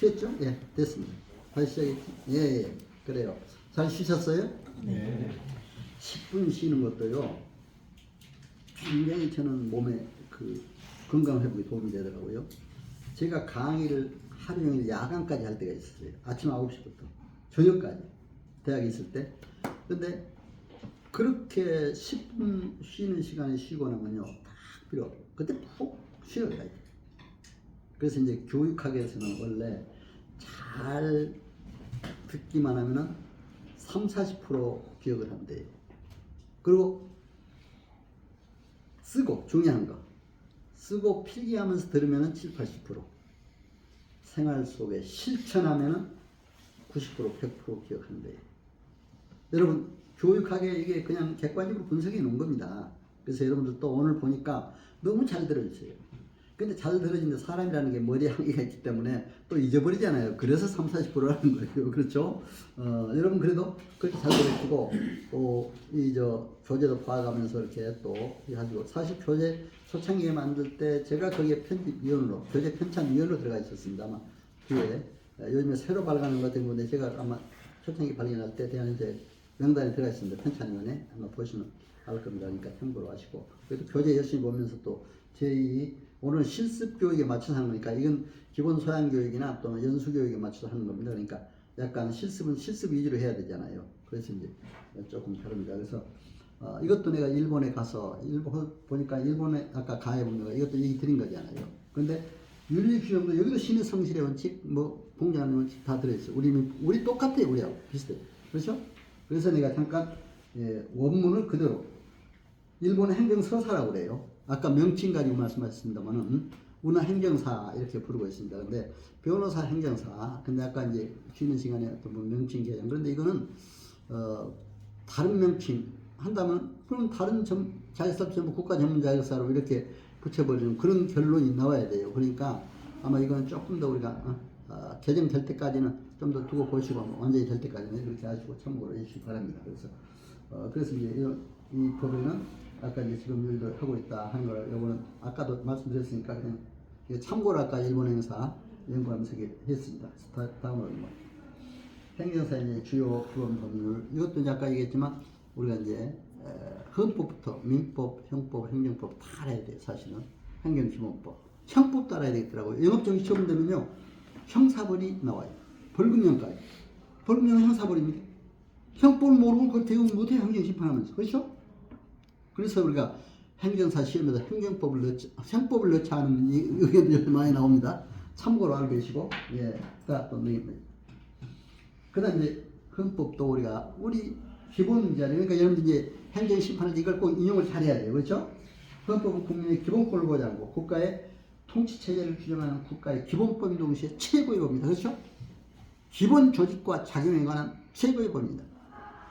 쉬었죠? 예, 됐습니다. 다시 시작했죠? 예, 예, 그래요. 잘 쉬셨어요? 네. 10분 쉬는 것도요, 굉장히 저는 몸에 그 건강 회복에 도움이 되더라고요. 제가 강의를 하루 종일 야간까지 할 때가 있었어요. 아침 9시부터 저녁까지. 대학에 있을 때. 근데 그렇게 10분 쉬는 시간에 쉬고 나면요, 딱 필요 없고, 그때 푹 쉬어야 돼요. 그래서 이제 교육학에서는 원래 잘 듣기만 하면은 30-40% 기억을 하면 돼요. 그리고 쓰고, 중요한 거, 쓰고 필기하면서 들으면은 70-80%, 생활 속에 실천하면은 90% 100% 기억하면 돼요. 여러분, 교육학에 이게 그냥 객관적으로 분석해 놓은 겁니다. 그래서 여러분들 또 오늘 보니까 너무 잘 들어주세요. 근데 잘 들어지는데 사람이라는 게 머리에 한계가 있기 때문에 또 잊어버리잖아요. 그래서 30-40%라는 거예요. 그렇죠? 여러분 그래도 그렇게 잘 들어주고, 또 이 교재도 봐가면서 이렇게 또 해가지고, 사실 교재 초창기에 만들 때 제가 거기에 편집위원으로, 교재 편찬위원으로 들어가 있었습니다. 아마 뒤에 요즘에 새로 발간한 것 때문에 제가 아마 초창기 발견할 때 대한 이제 명단에 들어가 있습니다. 편찬위원회 아마 보시면 알 겁니다. 그러니까 참고로 하시고, 그래도 교재 열심히 보면서 또 제2 오늘 실습 교육에 맞춰서 하는 거니까, 이건 기본 소양 교육이나 또는 연수 교육에 맞춰서 하는 겁니다. 그러니까 약간 실습은 실습 위주로 해야 되잖아요. 그래서 이제 조금 다릅니다. 그래서 이것도 내가 일본에 가서 보니까 일본에 아까 가해 본 거 이것도 얘기 드린 거잖아요. 근데 윤리 규정도 여기도 신의 성실의 원칙, 뭐 공정하는 원칙 다 들어있어. 우리 똑같아요. 우리하고 비슷해. 그렇죠? 그래서 내가 잠깐 원문을 그대로 일본의 행정서사라고 그래요. 아까 명칭 가지고 말씀하셨습니다만은 우리는 행정사 이렇게 부르고 있습니다. 근데 변호사 행정사. 근데 아까 이제 쉬는 시간에 어떤 명칭 개정. 그런데 이거는 다른 명칭 한다면 그럼 다른 자격사 전부 국가 전문 자격사로 이렇게 붙여버리는 그런 결론이 나와야 돼요. 그러니까 아마 이거는 조금 더 우리가 개정될 때까지는 좀 더 두고 보시고 완전히 될 때까지는 그렇게 하시고 참고로 해주시기 바랍니다. 그래서 이제 이 법에는 아까 이제 지금 일도 하고 있다 하는 걸 요거는 아까도 말씀드렸으니까 그냥 참고로 아까 일본 행사 연구하면서 했습니다. 다음으로 행정사의 이제 주요 기본 법률, 이것도 이제 아까 얘기했지만 우리가 이제 헌법부터 민법, 형법, 행정법 다 알아야 돼요. 사실은 행정기본법, 형법도 알아야 되겠더라고요. 영업정지 처분되면요 형사벌이 나와요. 벌금형까지. 벌금형 형사벌입니다. 형법을 모르고 그걸 대응 못해요. 행정심판하면서. 그렇죠? 그래서 우리가 행정사 시험에서 형법을 넣자 하는 의견도 많이 나옵니다. 참고로 알고 계시고, 예, 그 다음 이제 헌법도 우리 기본 문제잖아요. 그러니까 여러분들 이제 행정심판을 이걸 꼭 인용을 잘해야 돼요. 그렇죠? 헌법은 국민의 기본권을 보장하고 국가의 통치체제를 규정하는 국가의 기본법인 동시에 최고의 법입니다. 그렇죠? 기본 조직과 작용에 관한 최고의 법입니다.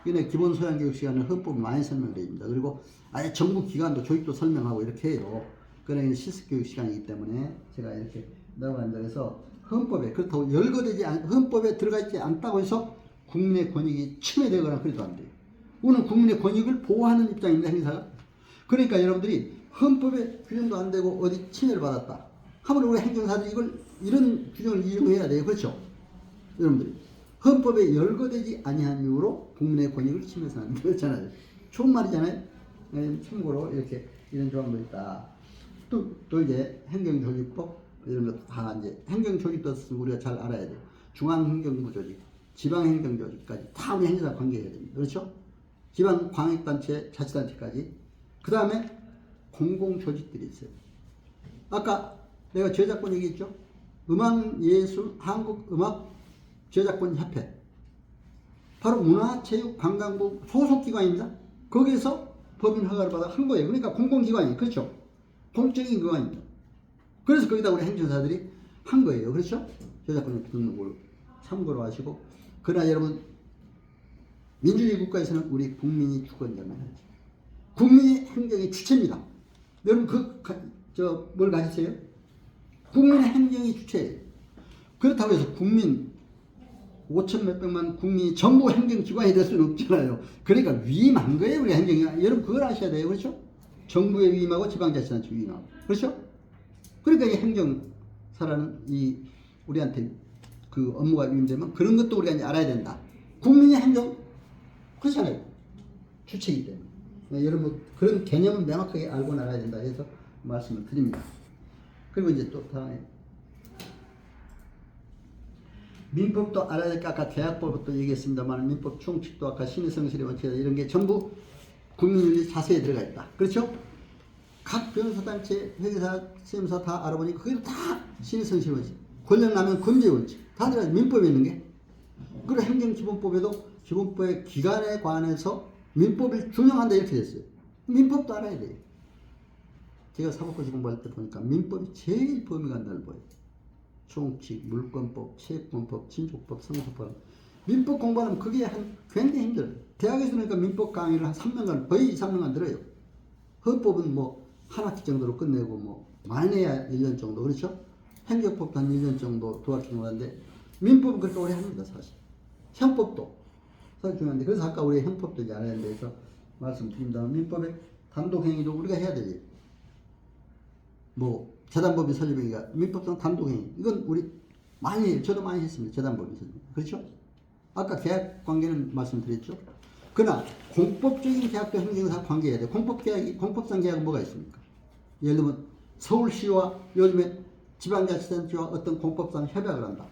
이게 기본 소양교육 시간에 헌법이 많이 설명됩니다. 그리고 아예 정부 기관도 조직도 설명하고 이렇게 해요. 그러니까 실습교육 시간이기 때문에 제가 이렇게 넣어간다 해서 헌법에, 그렇다고 헌법에 들어가 있지 않다고 해서 국민의 권익이 침해되거나 그래도 안 돼요. 우리는 국민의 권익을 보호하는 입장입니다. 행사가. 그러니까 여러분들이 헌법에 규정도 안 되고 어디 침해를 받았다 하면 우리 행정사들이 이런 규정을 이용해야 돼요. 그렇죠? 여러분들이 헌법에 열거되지 아니한 이유로 국민의 권익을 침해해서는 안 되잖아요. 좋은 말이잖아요. 참고로 이렇게 이런 조항도 있다. 또 이제 행정조직법 이런 것도 다 이제 행정조직도 우리가 잘 알아야 돼요. 중앙행정부조직, 지방행정조직까지 다 우리 행정사 관계해야 됩니다. 그렇죠? 지방광역단체, 자치단체까지. 그 다음에 공공조직들이 있어요. 아까 내가 저작권 얘기했죠? 음악예술 한국음악저작권협회, 바로 문화체육관광부 소속기관입니다. 거기에서 법인 허가를 받아 한 거예요. 그러니까 공공기관이에요. 그렇죠? 공적인 기관입니다. 그래서 거기다 우리 행정사들이 한 거예요. 그렇죠? 저작권 등록을 참고로 하시고. 그러나 여러분, 민주주의 국가에서는 우리 국민이 주권자만 하지. 국민이 행정의 주체입니다. 여러분 뭘 가지세요? 국민의 행정이 주체예요. 그렇다고 해서 국민 5천 몇백만 국민이 전부 행정기관이 될 수는 없잖아요. 그러니까 위임한 거예요. 우리 행정이. 여러분 그걸 아셔야 돼요. 그렇죠? 정부에 위임하고 지방자치단체 위임하고. 그렇죠? 그러니까 이 행정사라는 우리한테 그 업무가 위임되면 그런 것도 우리가 이제 알아야 된다. 국민의 행정 그렇잖아요. 주체이기 때문에. 여러분 그런 개념은 명확하게 알고 나가야 된다 해서 말씀을 드립니다. 그리고 이제 또 다음에 민법도 알아야 될 게 아까 계약법도 얘기했습니다만 민법 충칙도 아까 신의성실의 원칙 이런 게 전부 국민윤리 자세에 들어가 있다. 그렇죠? 각 변호사단체, 회계사, 시험사 다 알아보니까 그게 다 신의성실의 원칙, 권력남용 금지의 원칙 다 들어가 있어요. 민법에 있는 게. 그리고 행정기본법에도 기본법의 기관에 관해서 민법을 준용한다 이렇게 됐어요. 민법도 알아야 돼요. 제가 사법고시 공부할 때 보니까 민법이 제일 범위가 넓어요. 총칙, 물권법, 채권법, 친족법, 상속법. 민법 공부하면 그게 굉장히 힘들어요. 대학에서 그러니까 민법 강의를 한 3년간, 거의 2, 3년간 들어요. 헌법은 뭐 한 학기 정도로 끝내고 뭐 많이야 1년 정도. 그렇죠? 행정법도 한 1년 정도 두 학기 정도 하는데 민법은 그렇게 오래 합니다, 사실. 형법도 사실 중요한데 그래서 아까 우리 형법도 이제 알아야 돼서 말씀드립니다만 민법의 단독행위도 우리가 해야 되지. 뭐 재단법인 설립행위가 민법상 단독행위 이건 우리 많이 저도 많이 했습니다. 재단법인 설립 그렇죠? 아까 계약 관계는 말씀드렸죠. 그러나 공법적인 계약도 행정사 관계해야 돼. 공법상 계약은 뭐가 있습니까? 예를 들면 서울시와 요즘에 지방자치단체와 어떤 공법상 협약을 한다.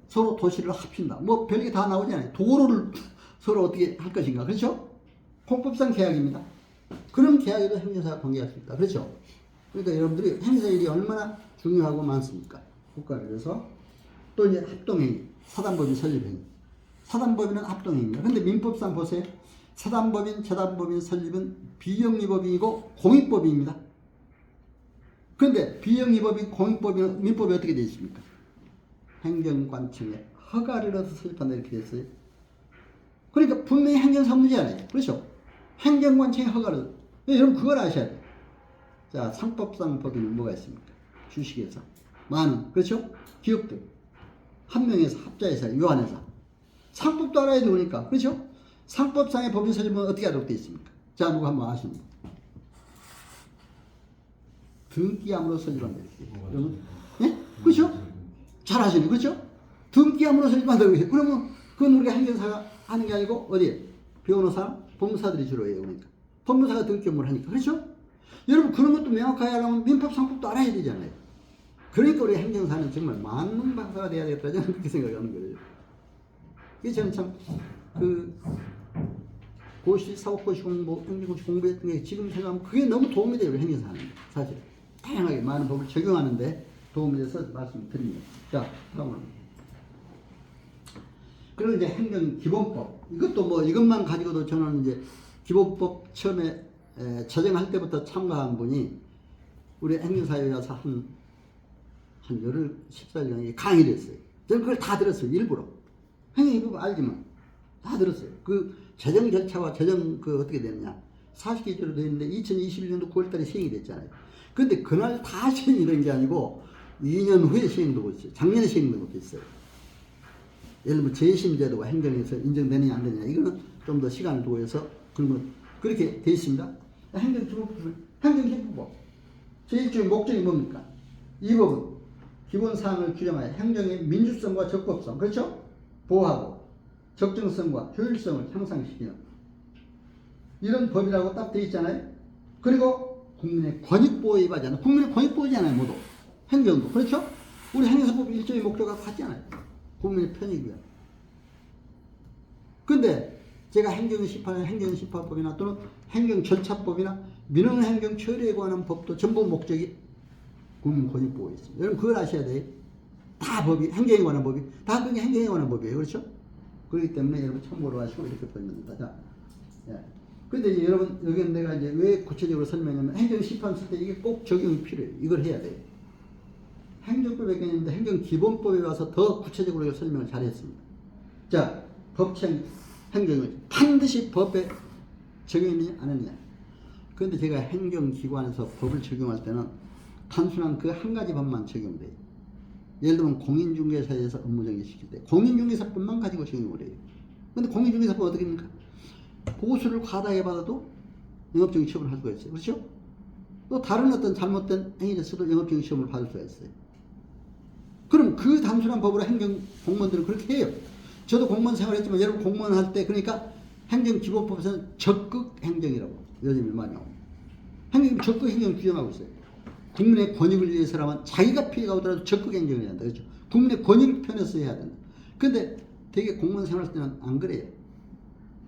서로 도시를 합친다. 뭐 별게 다 나오잖아요. 도로를 서로 어떻게 할 것인가. 그렇죠? 공법상 계약입니다. 그런 계약에도 행정사가 관계할 수 있다. 그렇죠? 그러니까 여러분들이 행사 일이 얼마나 중요하고 많습니까? 국가를 위해서. 또 이제 합동행위, 사단법인 설립행위. 사단법인은 합동행위입니다. 근데 민법상 보세요. 사단법인, 재단법인 설립은 비영리법인이고 공익법인입니다. 그런데 비영리법인, 공익법인, 민법이 어떻게 되어 있습니까? 행정관청에 허가를 얻어서 설립한다 이렇게 됐어요. 그러니까 분명히 행정사 문제잖아요. 그렇죠? 행정관청에 허가를. 여러분 그걸 아셔야 돼요. 자, 상법상 법인은 뭐가 있습니까? 주식회사, 많은, 그렇죠? 기업들, 한명회사, 합자회사, 유한회사. 상법도 알아야 되니까, 그렇죠? 상법상의 법인 설립은 어떻게 하도록 되어 있습니까? 자, 누가 한번 아십니까? 등기함으로 설립한다. 여러분, 예? 그렇죠? 잘 아시네, 그렇죠? 등기함으로 설립한다고 해요. 그러면 그건 우리가 행정사가 하는 게 아니고 어디에? 변호사, 법무사들이 주로 해요. 그러니까 법무사가 등기 업무를 하니까, 그렇죠? 여러분 그런 것도 명확하게 하려면 민법, 상법도 알아야 되잖아요. 그러니까 우리 행정사는 정말 만능박사가 돼야 되겠다 저는 그렇게 생각하는 거예요. 이게 저는 참 고시, 사법고시 공부, 행정고시 공부했던 게 지금 생각하면 그게 너무 도움이 돼요. 행정사는 사실 다양하게 많은 법을 적용하는데 도움이 돼서 말씀드립니다. 자, 다음으로. 그리고 이제 행정기본법 이것도 뭐 이것만 가지고도 저는 이제 기본법 처음에 제정할 때부터 참가한 분이 우리 행정사회에 와서 한 열흘 14일 강의를 했어요. 저는 그걸 다 들었어요. 일부러. 행정기법 알지만 다 들었어요. 그 제정 절차와 제정 그 어떻게 되느냐 40개조로 되어 있는데 2021년도 9월달에 시행이 됐잖아요. 근데 그날 다 시행이 된 게 아니고 2년 후에 시행되고 있어요. 작년에 시행된 것도 있어요. 예를 들면 재심제도가 행정에서 인정되느냐 안 되느냐 이거는 좀 더 시간을 두고 해서 그러면 그렇게 되어 있습니다. 행정기본법은 행정기본법 제1조의 목적이 뭡니까? 이 법은 기본사항을 규정하여 행정의 민주성과 적법성 그렇죠? 보호하고 적정성과 효율성을 향상시키는 이런 법이라고 딱 되어 있잖아요. 그리고 국민의 권익보호에 임하잖아요. 국민의 권익보호잖아요. 모두 행정도 그렇죠? 우리 행정사법 일종의 목표가 같잖아요. 국민의 편익을 위한. 근데 제가 행정심판법이나 또는 행정절차법이나 민원행정 처리에 관한 법도 전부 목적이 국민 권익보호에 있습니다. 여러분 그걸 아셔야 돼요. 다 법이 행정에 관한 법이 다 그게 행정에 관한 법이에요. 그렇죠? 그렇기 때문에 여러분 참고로 하시고 이렇게 보면 됩니다. 자, 예. 근데 이제 여러분 여기는 내가 이제 왜 구체적으로 설명하냐면 행정심판 쓸 때 이게 꼭 적용이 필요해요. 이걸 해야 돼요. 행정법에 있는데 행정기본법에 와서 더 구체적으로 설명을 잘했습니다. 자, 법칙 행정은 반드시 법에 적용이 안 하느냐. 그런데 제가 행정기관에서 법을 적용할 때는 단순한 그 한 가지 법만 적용돼요. 예를 들면 공인중개사에서 업무 정리시킬 때 공인중개사법만 가지고 적용을 해요. 그런데 공인중개사법 어떻게 됩니까? 보수를 과다하게 받아도 영업정지 처분을 할 수가 있어요. 그렇죠? 또 다른 어떤 잘못된 행위를 했어도 영업정지 처분을 받을 수가 있어요. 그럼 그 단순한 법으로 행정 공무원들은 그렇게 해요. 저도 공무원 생활했지만 여러분 공무원 할 때 그러니까 행정기본법에서는 적극 행정이라고 요즘에 많이 나옵니다. 행정 적극 행정 규정하고 있어요. 국민의 권익을 위해서라면 자기가 피해가 오더라도 적극 행정을 해야 한다. 그렇죠? 국민의 권익을 편해서 해야 된다. 근데 되게 공무원 생활할 때는 안 그래요.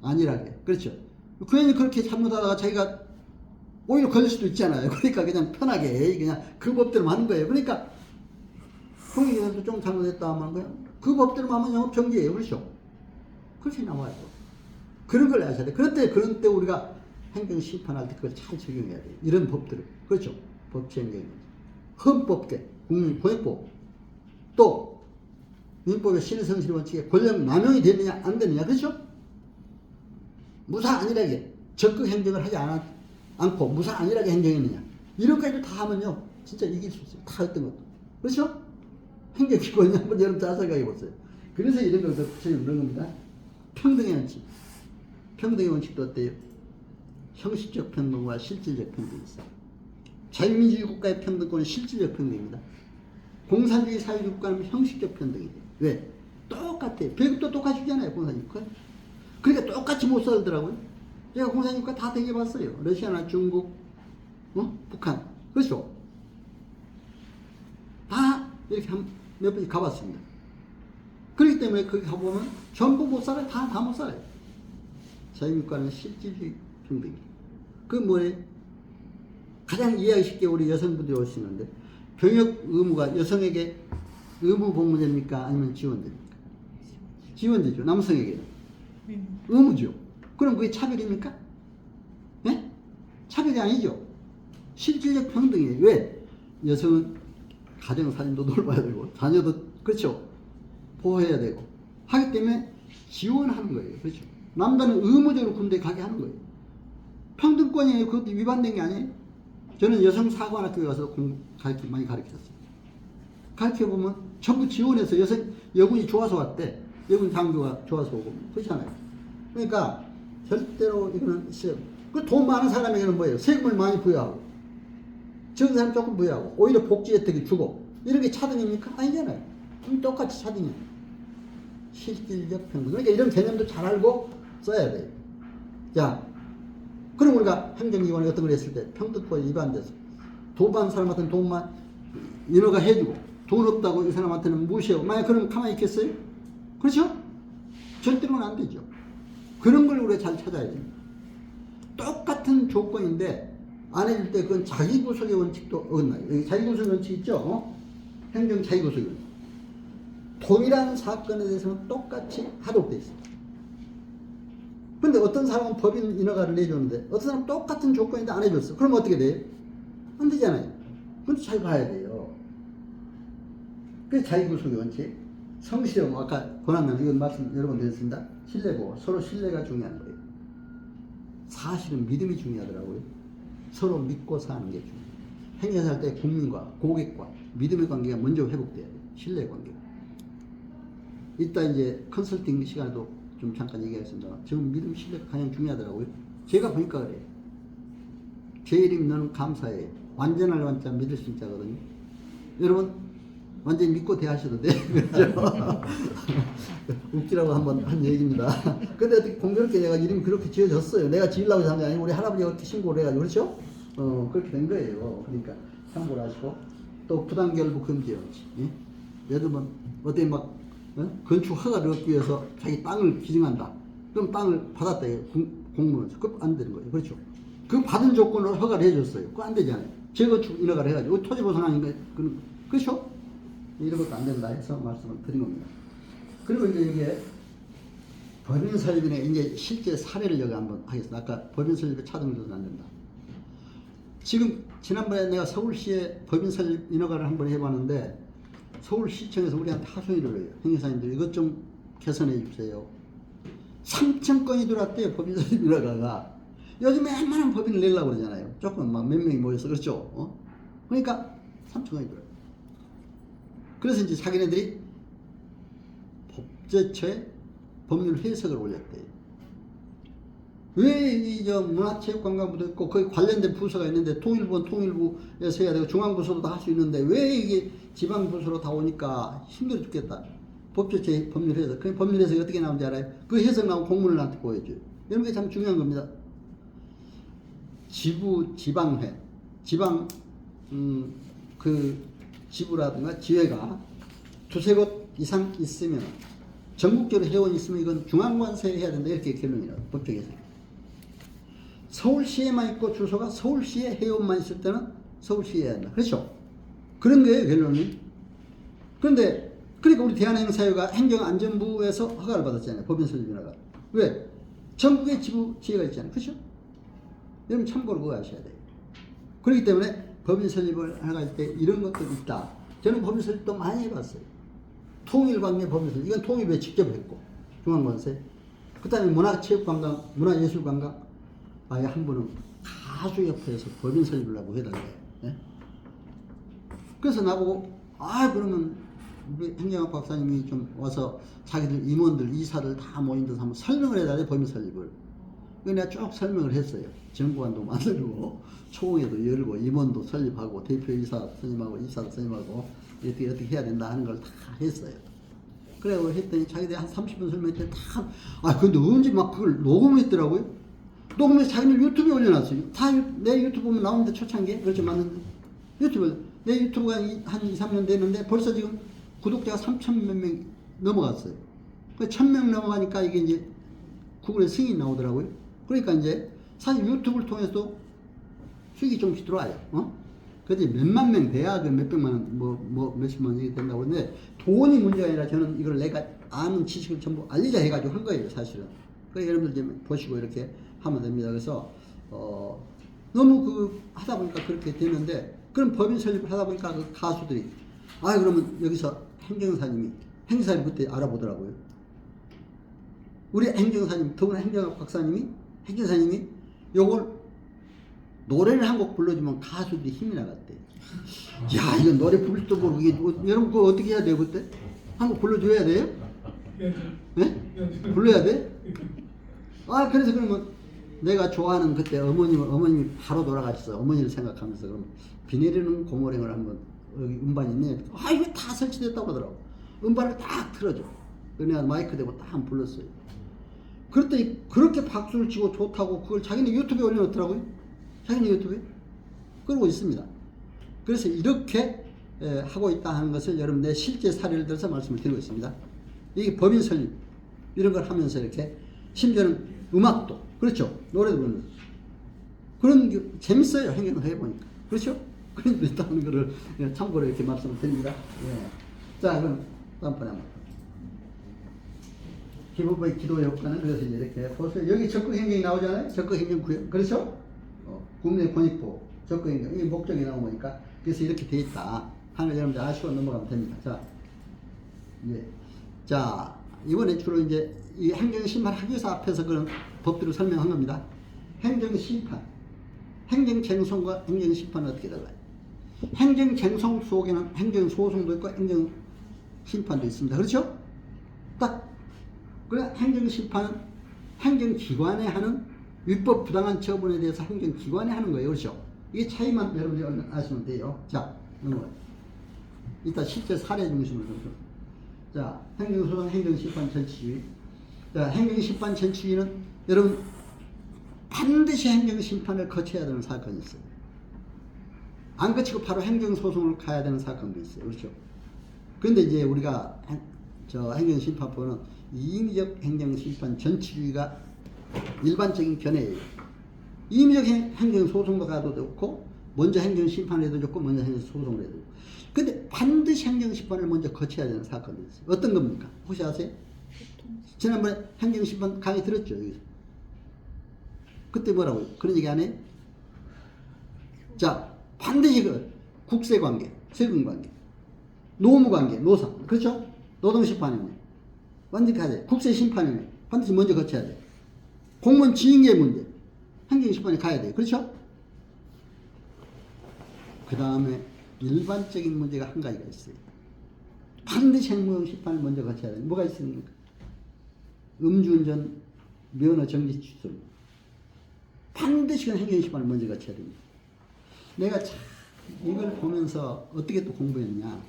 안일하게. 그렇죠? 괜히 그렇게 잘못하다가 자기가 오히려 걸릴 수도 있잖아요. 그러니까 그냥 편하게 그냥 그 법대로 하는 거예요. 그러니까 공익에서도 좀 잘못했다 하면 거야. 그 법대로 하면 영업 정지예요. 그렇죠? 그렇게 나와요. 그런 걸 아셔야 돼. 그런 때 우리가 행정 심판할 때 그걸 잘 적용해야 돼요. 이런 법들을. 그렇죠? 법치행정. 헌법계, 국민권익법. 또 민법의 신의성실 원칙에 권력 남용이 되느냐 안 되느냐. 그렇죠? 무사 안일하게 적극 행정을 하지 않고 무사 안일하게 행정했느냐. 이런 것까지 다 하면요. 진짜 이길 수 있어요. 다 했던 것도. 그렇죠? 행정기관이 한번 여러분 잘 생각해 보세요. 그래서 이런 것을 붙여주는 겁니다. 평등의 원칙. 평등의 원칙도 어때요? 형식적 평등과 실질적 평등이 있어요. 자유민주주의 국가의 평등권은 실질적 평등입니다. 공산주의 사회주의 국가는 형식적 평등이에요. 왜? 똑같아요. 배급도 똑같이 주잖아요. 공산주의 국가. 그러니까 똑같이 못 살더라고요. 제가 공산주의 국가 다 되게봤어요. 러시아나 중국, 북한. 그렇죠? 다 이렇게 몇 번씩 가봤습니다. 그렇기 때문에 거기 가보면 전부 못 살아요. 다 못 살아요. 자유민주국가는 실질주의 평등이에요. 그 뭐예요? 가장 이해하기 쉽게 우리 여성분들이 오시는데 병역 의무가 여성에게 의무 복무제입니까? 아니면 지원제입니까? 지원제죠. 남성에게는. 의무죠. 그럼 그게 차별입니까? 네? 차별이 아니죠. 실질적 평등이에요. 왜? 여성은 가정사진도 돌봐야 되고 자녀도 그렇죠. 보호해야 되고 하기 때문에 지원하는 거예요. 그렇죠. 남자는 의무적으로 군대에 가게 하는 거예요. 평등권이에요. 그것도 위반된 게 아니에요. 저는 여성사관학교에 가서 많이 가르쳤어요. 가르쳐보면 전부 지원해서 여군이 좋아서 왔대. 여군 장교가 좋아서 오고 그렇잖아요. 그러니까 절대로 이거는 그 돈 많은 사람에게는 뭐예요? 세금을 많이 부여하고 적은 사람 조금 부여하고 오히려 복지 혜택을 주고 이런 게 차등입니까? 아니잖아요. 똑같이 차등이에요. 실질적 평등. 그러니까 이런 개념도 잘 알고 써야 돼요. 자, 그럼 우리가 행정기관에 어떤 걸 했을 때 평등권 위반돼서 돈 받는 사람한테는 돈만 인허가 해주고 돈 없다고 이 사람한테는 무시하고 만약 그러면 가만히 있겠어요? 그렇죠? 절대로는 안 되죠. 그런 걸 우리가 잘 찾아야 돼요. 똑같은 조건인데 안 해줄 때 그건 자기구속의 원칙도 어긋나요. 여기 자기구속의 원칙 있죠? 행정 자기구속의 원칙. 동일한 사건에 대해서는 똑같이 하도록 되어 있습니다. 근데 어떤 사람은 법인 인허가를 내줬는데 어떤 사람은 똑같은 조건인데 안 해줬어. 그럼 어떻게 돼요? 안 되잖아요. 그것도 잘 봐야 돼요. 그래서 자기구속의 원칙. 성실하고 아까 권한남 이건 말씀 여러 번 드렸습니다. 신뢰고 서로 신뢰가 중요한 거예요. 사실은 믿음이 중요하더라고요. 서로 믿고 사는 게 중요해요. 행정할 때 국민과 고객과 믿음의 관계가 먼저 회복돼야 돼요. 신뢰 관계가. 이따 이제 컨설팅 시간에도 좀 잠깐 얘기하겠습니다. 지금 믿음 신뢰가 가장 중요하더라고요. 제가 보니까 그래요. 제 이름이 너는 감사해. 완전할 완자 믿을 수 있자거든요. 여러분 완전히 믿고 대하셔도 돼. 그렇죠? 웃기라고 한번 한 얘기입니다. 근데 어떻게 공교롭게 내가 이름이 그렇게 지어졌어요. 내가 지으려고 한 게 아니고 우리 할아버지가 그렇게 신고를 해가지고 그렇죠? 그렇게 된 거예요. 그러니까 참고를 하시고 또 부당결부 금지 원칙. 예? 예를 들면 어떻게 막 건축 허가를 얻기 위해서 자기 땅을 기증한다. 그럼 땅을 받았다. 공무원. 그거 안 되는 거예요. 그렇죠? 그 받은 조건으로 허가를 해줬어요. 그거 안 되잖아요. 재건축 인허가를 해가지고 토지보상하니까 그렇죠? 이런 것도 안 된다 해서 말씀을 드린 겁니다. 그리고 이제 이게 법인설립인의 이제 실제 사례를 여기 한번 하겠습니다. 아까 법인설립에 차등을 줘도 안 된다. 지금 지난번에 내가 서울시에 법인설립 인허가를 한번 해봤는데 서울시청에서 우리한테 하소연을 해요. 행정사님들 이것 좀 개선해 주세요. 3,000건이 들어왔대요. 법인설립 인허가가. 요즘에 웬만한 법인을 내려고 그러잖아요. 조금 막 몇 명이 모여서 그렇죠. 그러니까 3,000건이 들어요. 그래서 이제 자기네들이 법제처에 법률 해석을 올렸대요. 왜 이 문화체육관광부도 있고 거기 관련된 부서가 있는데 통일부는 통일부에서 해야 되고 중앙부서도 다 할 수 있는데 왜 이게 지방부서로 다 오니까 힘들어 죽겠다. 법조체 법률해석. 그 법률해석이 어떻게 나오는지 알아요? 그 해석 나온 공문을 나한테 보여줘요. 이런 게 참 중요한 겁니다. 지부, 지방회, 지방, 그 지부라든가 지회가 두세 곳 이상 있으면 전국적으로 회원이 있으면 이건 중앙관세에 해야 된다. 이렇게 결론이라고 법정에서. 서울시에만 있고 주소가 서울시에 회원만 있을 때는 서울시에 해야 한다. 그렇죠? 그런 거예요, 결론이. 그런데 그러니까 우리 대한행사회가 행정안전부에서 허가를 받았잖아요. 법인설립인허가. 왜? 전국에 지회가 있잖아요. 그렇죠? 여러분 참고로 그거 아셔야 돼요. 그렇기 때문에 법인 설립을 할 때 이런 것들이 있다. 저는 법인 설립도 많이 해봤어요. 통일관계 법인 설립. 이건 통일부에 직접 했고 중앙관세. 그 다음에 문화체육관광, 문화예술관광. 아예 한 분은 가수협회에서 법인 설립을 하고 해달래요. 네? 그래서 나보고 그러면 우리 행정학 박사님이 좀 와서 자기들 임원들, 이사들 다 모인 데서 한번 설명을 해달래 법인 설립을. 그래서 내가 쭉 설명을 했어요. 정부관도 만들고 초공회도 열고 임원도 설립하고 대표이사 선임하고 이사 선임하고 어떻게 해야 된다 하는 걸 다 했어요. 그래고 했더니 자기들이 한 30분 설명했더니 다 근데 언제 막 그걸 녹음했더라고요. 녹음해서 자기는 유튜브에 올려놨어요. 다 내 유튜브 보면 나오는데 초창기에 그렇죠 맞는데 유튜브 내 유튜브가 한 2, 3년 됐는데 벌써 지금 구독자가 3천 몇 명 넘어갔어요. 1,000명 넘어가니까 이게 이제 구글에 승인이 나오더라고요. 그러니까 이제 사실 유튜브를 통해서도 수익이 좀씩 들어와요. 그래도 몇만 명 돼야 그 몇백만 원, 몇십만 원이 된다고 하는데 돈이 문제가 아니라 저는 이걸 내가 아는 지식을 전부 알리자 해가지고 한 거예요, 사실은. 그래서 여러분들 좀 보시고 이렇게 하면 됩니다. 그래서, 너무 하다 보니까 그렇게 되는데, 그럼 법인 설립을 하다 보니까 그 가수들이, 그러면 여기서 행정사님이 그때 알아보더라고요. 우리 행정사님, 더구나 행정학 박사님이, 행정사님이 요걸 노래를 한 곡 불러주면 가수들이 힘이 나갔대. 야, 이거 노래 부를 줄 모르고, 여러분 그거 어떻게 해야 돼요, 그때? 한 곡 불러줘야 돼요? 네? 불러야 돼? 그래서 그러면 내가 좋아하는 그때 어머님이 바로 돌아가셨어. 어머니를 생각하면서 그럼 비 내리는 고모랭을 한번 여기 음반이 있네. 이거 다 설치됐다고 하더라고. 음반을 딱 틀어줘. 그래서 내가 마이크 대고 딱 한번 불렀어요. 그랬더니 그렇게 박수를 치고 좋다고 그걸 자기네 유튜브에 올려놓더라고요. 자기네 유튜브에. 그러고 있습니다. 그래서 이렇게 하고 있다 하는 것을 여러분 내 실제 사례를 들어서 말씀을 드리고 있습니다. 이게 법인 설립 이런 걸 하면서 이렇게 심지어는 음악도 그렇죠. 노래도 부르는 그런 게 재밌어요. 행동을 해보니까. 그렇죠? 그런 게 있다는 거를 참고로 이렇게 말씀을 드립니다. 예. 자, 그럼 다음번에 한번. 기부부의 기도 효과는 그래서 이제 이렇게 보세요. 여기 적극행정이 나오잖아요. 적극행정구역. 그렇죠? 국내권익부, 적극행정. 이게 목적이 나오니까. 그래서 이렇게 돼 있다. 하는 걸 여러분들 아시고 넘어가면 됩니다. 자, 예. 자, 이번에 주로 이제 이 행정심판 학교에서 앞에서 그런 법들을 설명한 겁니다. 행정심판, 행정쟁송과 행정심판은 어떻게 달라요? 행정쟁송 속에는 행정소송도 있고 행정심판도 있습니다. 그렇죠? 그래 행정심판은 행정기관에 하는 위법 부당한 처분에 대해서 행정기관에 하는 거예요. 그렇죠? 이게 차이만 여러분들이 아시면 돼요. 자, 넘어가요. 이따 실제 사례 중심으로 좀. 자, 행정소송, 행정심판, 전치주의. 자, 행정심판, 전치주의는 여러분 반드시 행정심판을 거쳐야 되는 사건이 있어요. 안 거치고 바로 행정소송을 가야 되는 사건도 있어요. 그렇죠? 그런데 이제 우리가 행정심판법은 임의적 행정심판, 전치주의가 일반적인 견해예요. 임의적 행정소송도 가도 좋고 먼저 행정심판을 해도 좋고 먼저 행정소송을 해도 좋고 근데 반드시 행정심판을 먼저 거쳐야 되는 사건이 있어요. 어떤 겁니까? 혹시 아세요? 지난번에 행정심판 강의 들었죠? 여기서. 그때 뭐라고요? 그런 얘기 안 해요? 자, 반드시 국세관계, 세금관계, 노무관계, 노상, 그렇죠? 노동심판이네. 완전히 가야 돼. 국세심판이네. 반드시 먼저 거쳐야 돼. 공무원 징계 문제, 행정심판에 가야 돼. 그렇죠? 그 다음에 일반적인 문제가 한 가지가 있어요. 반드시 행정심판을 먼저 거쳐야 돼. 뭐가 있습니까? 음주운전, 면허 정지 취소. 반드시 행정심판을 먼저 거쳐야 됩니다. 내가 참 이걸 보면서 어떻게 또 공부했냐.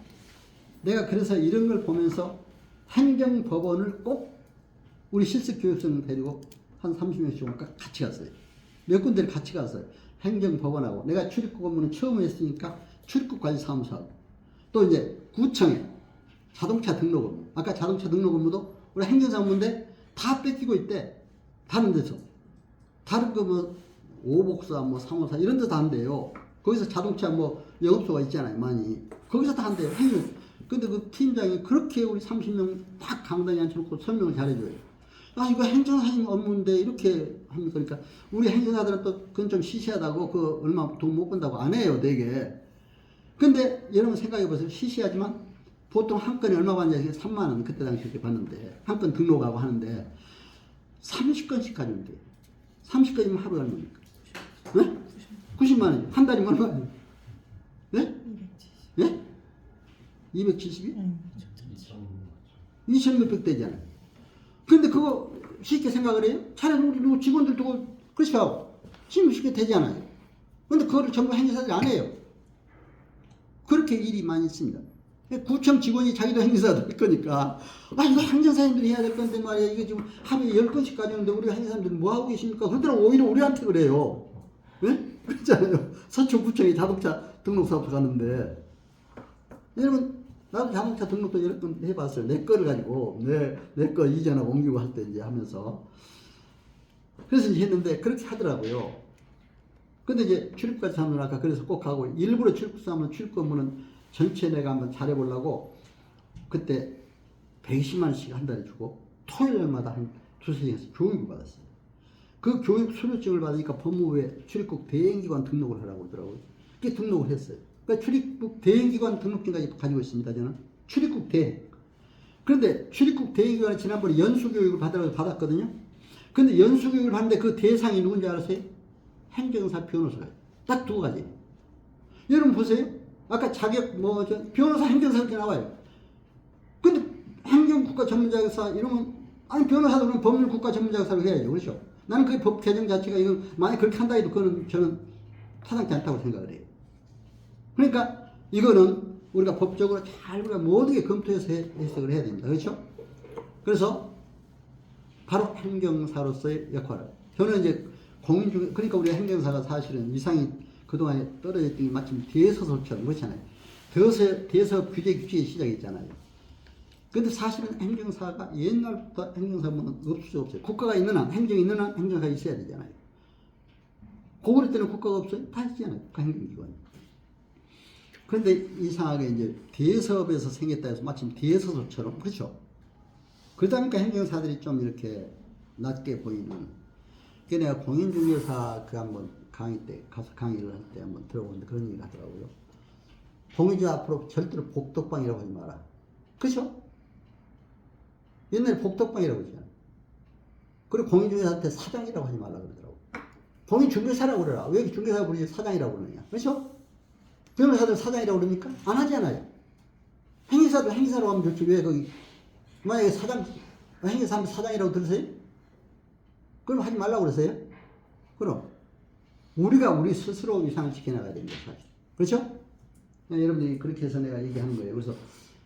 내가 그래서 이런 걸 보면서 행정법원을 꼭 우리 실습교육생 데리고 한 30명씩 같이 갔어요. 몇 군데를 같이 갔어요. 행정법원하고. 내가 출입국 업무는 처음 했으니까 출입국관리사무소하고. 또 이제 구청에 자동차 등록 업무. 아까 자동차 등록 업무도 우리 행정사 업무인데 다 뺏기고 있대. 다른 데서. 다른 거 뭐 오복사, 뭐 상호사 이런 데도 한대요. 거기서 자동차 뭐 영업소가 있잖아요. 많이. 거기서 다 한대요. 행정. 근데 그 팀장이 그렇게 우리 30명 딱 강단에 앉혀놓고 설명을 잘해줘요. 아, 이거 행정사님 업무인데 이렇게 합니까? 그러니까 우리 행정사들은 또 그건 좀 시시하다고 그 얼마 돈 못 번다고 안 해요, 되게. 근데 여러분 생각해 보세요. 시시하지만 보통 한 건에 얼마 받냐? 3만 원 그때 당시 이렇게 받는데 한 건 등록하고 하는데 30건씩 가지면 돼요. 30건이면 하루에 얼마입니까? 네? 90만 원. 한 달이면 얼마예요? 네? 270. 네? 270이? 2천 몇백 되잖아요. 근데 그거 쉽게 생각을 해요? 차라리 우리 누구 직원들 두고 그렇게 하고 쉽게 되지 않아요. 근데 그거를 전부 행정사들이 안 해요. 그렇게 일이 많이 있습니다. 구청 직원이 자기도 행정사도 할 거니까 아 이거 행정사님들이 해야 될 건데 말이야. 이거 지금 하루에 10건씩 가져오는데 우리 행정사님들은 뭐 하고 계십니까? 그러더라고. 오히려 우리한테 그래요. 네? 그렇잖아요. 서초구청에 자동차 등록사업소 가는데 여러분 나도 자동차 등록도 여러 번 해봤어요. 내 거를 가지고 내 거 이전하고 옮기고 할 때 이제 하면서 그래서 이제 했는데 그렇게 하더라고요. 근데 이제 출입까지 하면 아까 그래서 꼭 하고 일부러 출입사하면 출입 업무는 전체 내가 한번 잘해보려고 그때 120만 원씩 한 달에 주고 토요일마다 한 두세 시간씩 교육을 받았어요. 그 교육 수료증을 받으니까 법무부에 출입국 대행기관 등록을 하라고 하더라고요. 그게 등록을 했어요. 그러니까 출입국 대행기관 등록증까지 가지고 있습니다. 저는 출입국 대행. 그런데 출입국 대행기관에 지난번에 연수교육을 받았거든요. 근데 연수교육을 받는데 그 대상이 누군지 알았어요? 행정사, 변호사가 딱 두 가지. 여러분 보세요. 아까 자격 변호사, 행정사 이렇게 나와요. 근데 행정국가 전문자격사 이러면 아니 변호사도 그럼 법률국가 전문자격사로 해야죠. 그렇죠? 나는 그 법 개정 자체가 이거 만약 그렇게 한다 해도 그거는 저는 타당치 않다고 생각을 해요. 그러니까 이거는 우리가 법적으로 잘 우리가 모두게 검토해서 해석을 해야 됩니다. 그렇죠? 그래서 바로 행정사로서의 역할을 저는 이제 공인중개 그러니까 우리 행정사가 사실은 위상이 그동안에 떨어졌던 게 마침 대서소처럼 그렇잖아요. 대서 규제 규칙이 시작했잖아요. 근데 사실은 행정사가 옛날부터 행정사는 없을 수 없어요. 국가가 있는 한 행정이 있는 한 행정사가 있어야 되잖아요. 고구려 때는 국가가 없어요? 다 있잖아요. 국가 행정기관이. 그런데 이상하게 이제 대서업에서 생겼다 해서 마침 대서소처럼 그렇죠. 그러다 보니까 행정사들이 좀 이렇게 낮게 보이는. 그 내가 공인중개사 그 한번 강의 때 가서 강의를 할 때 한번 들어보는데 그런 얘기 하더라고요. 공인중개사 앞으로 절대로 복덕방이라고 하지 마라. 그렇죠? 옛날에 복덕방이라고 했잖아요. 그리고 공인중개사한테 사장이라고 하지 말라 그러더라고. 공인중개사라고 그러라. 왜 중개사 부르지 사장이라고 그러냐. 그렇죠? 변호사들 사장이라고 그럽니까? 안 하잖아요. 행위사도 행위사로 하면 좋지. 왜 거기 만약에 행위사 하면 사장이라고 들으세요? 그럼 하지 말라고 그러세요? 그럼 우리가 우리 스스로 위상을 지켜나가야 됩니다. 사실. 그렇죠? 여러분들이 그렇게 해서 내가 얘기하는 거예요. 그래서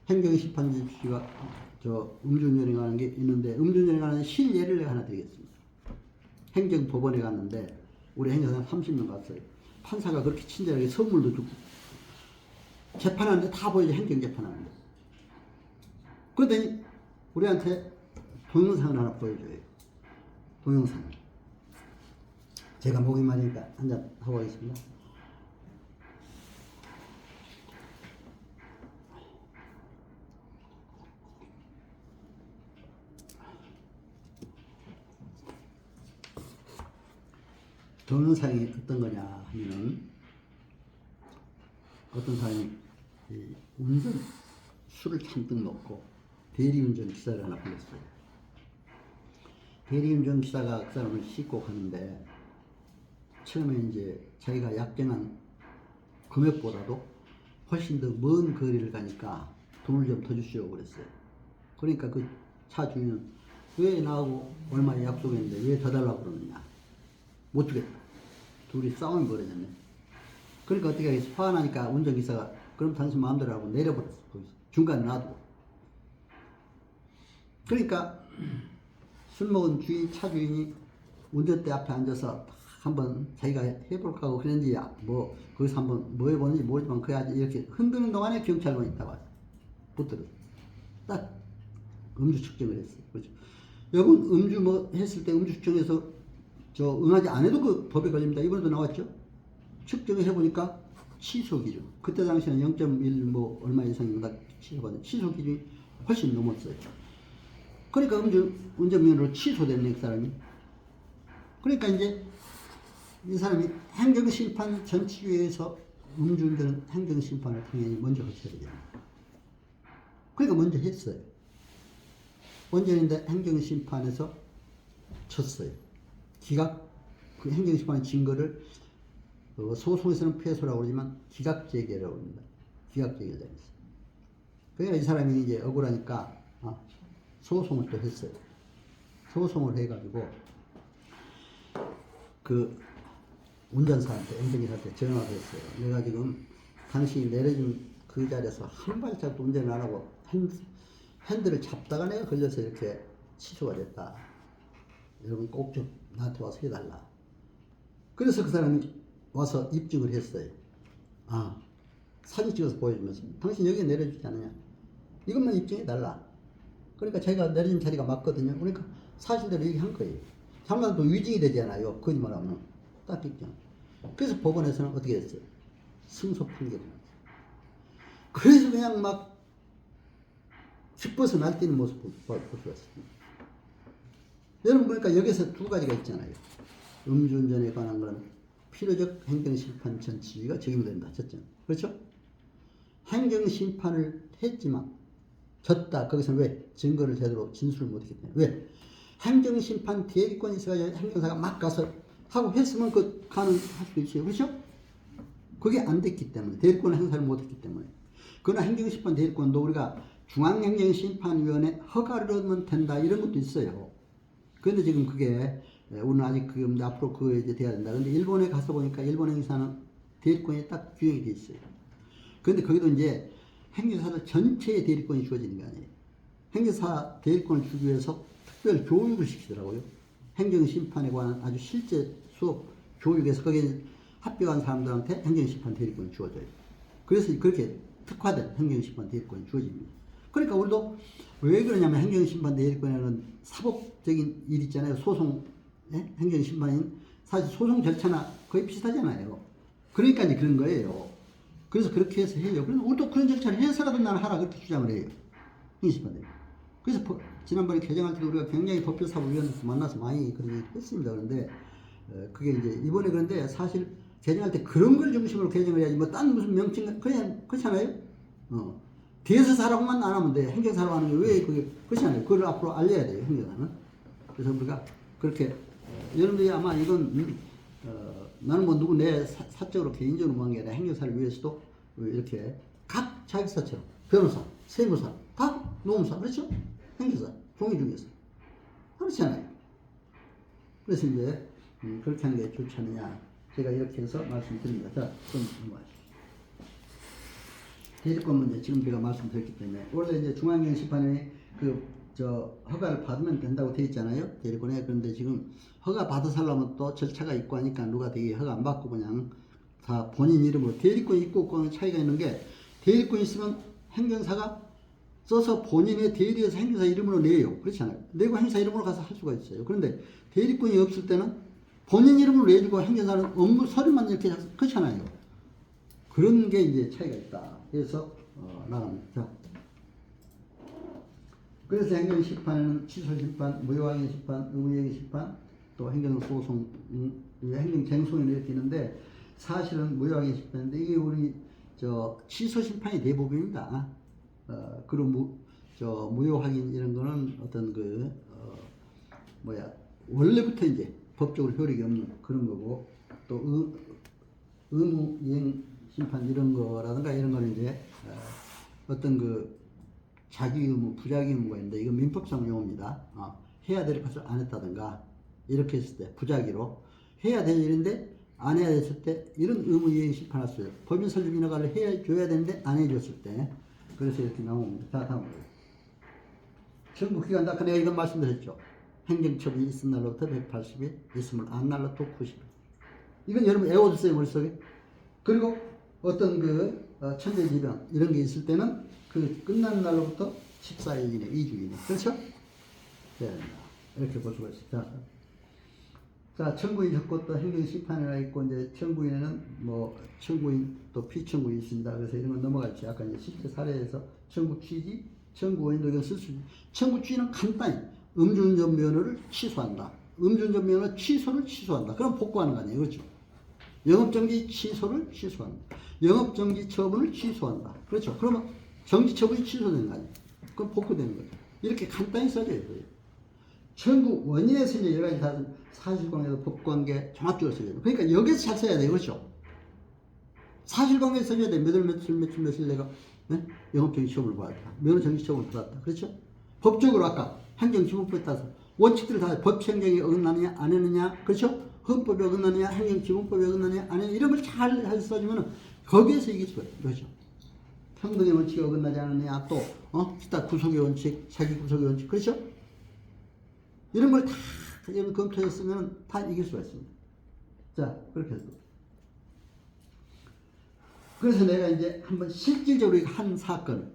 행정심판주시가 음주운전에 게 있는데 음주운전에 관한 실예를 내가 하나 드리겠습니다. 행정법원에 갔는데 우리 행정사 30명 갔어요. 판사가 그렇게 친절하게 선물도 주고 재판하는데 다 보여줘. 행정재판하는데. 그러더니 우리한테 동영상을 하나 보여줘요. 동영상을. 제가 목이 마르니까 한잔 하고 가겠습니다. 동영상이 어떤 거냐 하면은 어떤 사람이 술을 잔뜩 먹고 대리운전 기사를 하나 불렀어요. 대리운전 기사가 그 사람을 싣고 가는데 처음에 이제 자기가 약정한 금액보다도 훨씬 더 먼 거리를 가니까 돈을 좀 더 주시오 그랬어요. 그러니까 그 차 주인은 왜 나하고 얼마에 약속했는데 왜 더 달라고 그러느냐. 못 주겠다. 둘이 싸움이 벌어졌네. 그러니까 어떻게 하겠어. 화가 나니까 운전기사가 그럼 당신 마음대로 하고 내려버렸어. 거기서. 중간에 놔두고. 그러니까 술 먹은 주인, 차 주인이 운전대 앞에 앉아서 한번 자기가 해볼까 하고 그런지 뭐 거기서 한번 뭐 해보는지 모르지만 그 아주 이렇게 흔드는 동안에 경찰관이 있다고 하죠. 붙들어. 딱 음주 측정을 했어요. 그렇죠. 여러분 음주 뭐 했을 때 음주 측정해서 저 응하지 안 해도 그 법에 걸립니다. 이번에도 나왔죠. 측정을 해보니까 취소 기준. 그때 당시에는 0.1 뭐 얼마 이상인가 취소받은 취소 기준이 훨씬 넘었어요. 그러니까 운전면허로 취소됐네, 그 사람이. 그러니까 이제 이 사람이 행정심판 전치주의에서 음주운전은 행정심판을 당연히 먼저 거쳐야 되잖아요. 그러니까 먼저 했어요. 먼저 했는데 행정심판에서 쳤어요. 그 행정심판의 증거를 소송에서는 패소라고 그러지만 기각재개라고 합니다. 기각재개를 당했어요. 그러니까 이 사람이 이제 억울하니까 소송을 또 했어요. 소송을 해가지고 그 운전사한테, 행정기사한테 전화를 했어요. 내가 지금 당신이 내려준 그 자리에서 한 발짝도 운전을 안 하고 핸들을 잡다가 내가 걸려서 이렇게 취소가 됐다. 여러분 꼭 좀 나한테 와서 해달라. 그래서 그 사람이 와서 입증을 했어요. 사진 찍어서 보여주면서 당신 여기에 내려주지 않느냐. 이것만 입증해달라. 그러니까 제가 내려준 자리가 맞거든요. 그러니까 사실대로 얘기한 거예요. 잠깐 또 위증이 되잖아요. 거짓말하면. 딱 입증. 그래서 법원에서는 어떻게 했어요? 승소 판결을 했어요. 그래서 그냥 막 기뻐서 날뛰는 모습 볼 수가 있습니다. 여러분 보니까 여기서 두 가지가 있잖아요. 음주운전에 관한 건 필요적 행정심판 전치가 적용된다. 쳤죠. 그렇죠? 행정심판을 했지만 졌다. 거기서는 왜? 증거를 제대로 진술을 못했기 때문에. 왜? 행정심판 대리권이 있어가지고 행정사가 막 가서 하고 했으면 그 가능할 수도 있어요. 그렇죠? 그게 안 됐기 때문에. 대리권 행사를 못했기 때문에. 그러나 행정심판 대리권도 우리가 중앙행정심판위원회 허가를 얻으면 된다. 이런 것도 있어요. 그런데 지금 그게 우리는 아직 그게 앞으로 그게 이제 돼야 된다. 근데 일본에 가서 보니까 일본 행사는 대리권이 딱 규정이 돼 있어요. 그런데 거기도 이제 행정사들 전체의 대리권이 주어지는 게 아니에요. 행정사 대리권을 주기 위해서 특별 교육을 시키더라고요. 행정심판에 관한 아주 실제 수업 교육에서 거기에 합격한 사람들한테 행정심판 대리권이 주어져요. 그래서 그렇게 특화된 행정심판 대리권이 주어집니다. 그러니까 우리도 왜 그러냐면 행정심판 대리권에는 사법적인 일 있잖아요. 소송, 행정심판인 사실 소송 절차나 거의 비슷하잖아요. 그러니까 이제 그런 거예요. 그래서 그렇게 해서 해요. 그래서 우리도 그런 절차를 해서라도 나는 하라 그렇게 주장을 해요. 행정심판 대리권. 그래서 지난번에 개정할 때도 우리가 굉장히 법조사법위원회에서 만나서 많이 그런 얘기 했습니다. 그런데 그게 이제 이번에 그런데 사실 개정할 때 그런 걸 중심으로 개정을 해야지 뭐 딴 무슨 명칭 그냥 그렇잖아요. 대서사라고만 안 하면 돼. 행정사라고 하는 게 왜 그게 그렇잖아요. 그걸 앞으로 알려야 돼요. 행정사는. 그래서 우리가 그렇게 여러분들이 아마 이건 나는 뭐 누구 내 사적으로 개인적으로 하는 게 아니라 행정사를 위해서도 이렇게 각 자기사처럼 변호사, 세무사, 다 노무사 그렇죠? 행정사 종이 중에서 그렇지 않아요. 그래서 이제 그렇게 하는 게 좋지 않느냐 제가 이렇게 해서 말씀드립니다. 자, 그럼 넘어가시죠. 대리권 문제 지금 제가 말씀드렸기 때문에 원래 이제 중앙행정심판에 허가를 받으면 된다고 되어 있잖아요. 대리권에. 그런데 지금 허가 받아서 하려면 또 절차가 있고 하니까 누가 되게 허가 안 받고 그냥 다 본인 이름으로 대리권이 있고 없고는 차이가 있는 게 대리권이 있으면 행정사가 써서 본인의 대리에서 행정사 이름으로 내요. 그렇지 않아요. 내고 행사 이름으로 가서 할 수가 있어요. 그런데 대리권이 없을 때는 본인 이름으로 내주고 행정사는 업무 서류만 이렇게 그렇잖아요. 그런 게 이제 차이가 있다. 그래서 나갑니다. 자. 그래서 행정심판은 취소심판, 무효확인심판, 의무행위심판, 또 행정소송, 행정쟁송이 이렇게 있는데 사실은 무효확인심판인데 이게 우리 취소심판이 대부분입니다. 그리고 무효확인 이런 거는 어떤 원래부터 이제 법적으로 효력이 없는 그런 거고 또 의무이행심판 이런 거라든가 이런 거는 이제 어떤 자기 의무, 부자기 의무가 있는데 이건 민법상 용어입니다. 해야 될 것을 안 했다든가 이렇게 했을 때 부자기로 해야 될 일인데 안 해야 됐을 때 이런 의무이행 심판할 수 있어요. 법인 설립 인허가를 해줘야 되는데 안 해줬을 때 그래서 이렇게 나옵니다. 자, 다음으로. 청구기간, 아까 내가 이런 말씀드렸죠. 행정처분이 있은 날로부터 180일, 있음을 안 날로부터 90일. 이건 여러분 외워두세요, 머릿속에. 그리고 어떤 천재지변, 이런 게 있을 때는 그 끝나는 날로부터 14일 이내, 2주 이내. 그렇죠? 네. 이렇게 볼 수가 있습니다. 자, 청구인 적고 또 행정심판이라 있고, 이제 청구인에는 청구인 또 피청구인이 있습니다. 그래서 이런 건 넘어갈지. 아까 이제 실제 사례에서 청구 취지, 청구 원인도 이건 쓸 수 있는. 청구 취지는 간단히 음주운전 면허를 취소한다. 음주운전 면허 취소를 취소한다. 그럼 복구하는 거 아니에요. 그렇죠? 영업정지 취소를 취소한다. 영업정지 처분을 취소한다. 그렇죠? 그러면 정지 처분이 취소되는 거 아니에요. 그럼 복구되는 거죠. 이렇게 간단히 써져요. 청구 원인에서 이제 여러 가지 다 사실관계도 법관계 종합적으로 써야 돼요. 그러니까 여기서 잘 써야 돼요. 그렇죠? 사실관계에서 써야 돼. 몇월 며칠 내가 영업정지 처분을 받았다. 면허정지 처분을 받았다. 그렇죠? 법적으로 아까 행정기본법에 따라서 원칙들을 다 법행정에 어긋나느냐 안 했느냐, 그렇죠? 헌법에 어긋나느냐, 행정기본법에 어긋나느냐 안 했느냐, 이런 걸 잘 써주면은 거기에서 이길 수가 있어요. 그렇죠? 평등의 원칙에 어긋나지 않느냐, 또 기타 구속의 원칙, 자기 구속의 원칙, 그렇죠? 이런 걸 다 검토했으면 다 이길 수가 있습니다. 자, 그렇게 해서. 그래서 내가 이제 한번 실질적으로 한 사건,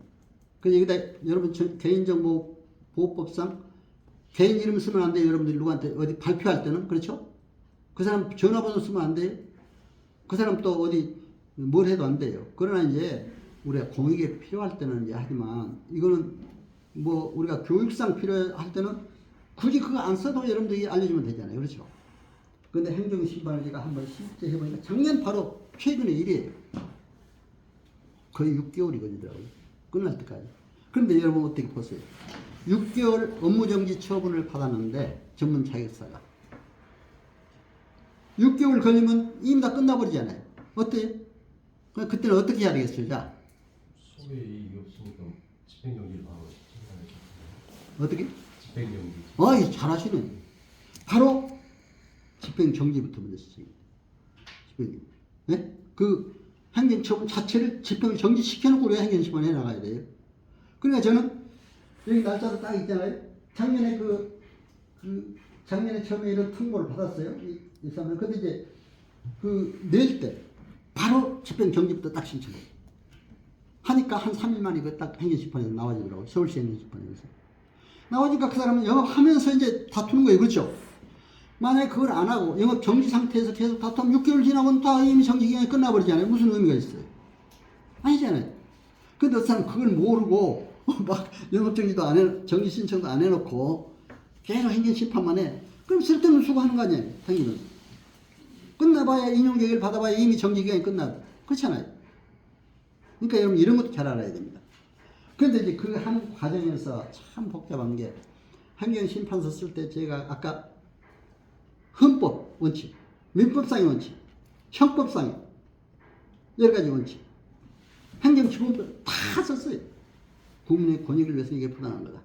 그래서 여기다 여러분 개인정보보호법상 개인 이름 쓰면 안 돼요. 여러분들이 누구한테 어디 발표할 때는. 그렇죠? 그 사람 전화번호 쓰면 안 돼요. 그 사람 또 어디 뭘 해도 안 돼요. 그러나 이제 우리가 공익에 필요할 때는 이제 하지만 이거는 우리가 교육상 필요할 때는 굳이 그거 안 써도 여러분들이 알려주면 되잖아요. 그렇죠? 근데 행정심판을 제가 한번 실제 해보니까 작년 바로 최근의 일이에요. 거의 6개월이 걸리더라고요. 끝날 때까지. 그런데 여러분 어떻게 보세요? 6개월 업무정지 처분을 받았는데 전문 자격사가 6개월 걸리면 이미 다 끝나버리잖아요. 어때요? 그때는 어떻게 해야 되겠어요? 자, 소외이익이 없으니까 집행정지를 바로 어떻게? 집행정지. 어이, 잘하시네. 바로 집행정지부터 먼저 시작입니다. 집행정지. 네? 그 행정처분 자체를 집행정지시켜놓고 우리가 행정심판 해나가야 돼요. 그러니까 저는 여기 날짜도 딱 있잖아요. 작년에 작년에 처음에 이런 통보를 받았어요. 이 사람은. 근데 이제 낼 때 바로 집행정지부터 딱 신청해요. 하니까 한 3일 만에 딱 행정심판에서 나와지더라고요. 서울시 행정심판에서. 나오니까 그 사람은 영업하면서 이제 다투는 거예요. 그렇죠? 만약에 그걸 안 하고 영업정지 상태에서 계속 다투면 6개월 지나면 다 이미 정지기간이 끝나버리잖아요. 무슨 의미가 있어요? 아니잖아요. 근데 어떤 사람은 그걸 모르고 막 영업정지도 안 해, 정지 신청도 안 해놓고 계속 행정심판만 해. 그럼 쓸데없는 수고하는 거 아니에요. 당연히. 끝나봐야 인용계획을 받아봐야 이미 정지기간이 끝나고. 그렇잖아요. 그러니까 여러분 이런 것도 잘 알아야 됩니다. 그런데 이제 그 하는 과정에서 참 복잡한 게 행정심판서 쓸 때 제가 아까 헌법 원칙, 민법상의 원칙, 형법상의 여러 가지 원칙, 행정기본법 다 썼어요. 국민의 권익을 위해서 이게 부당한 거다.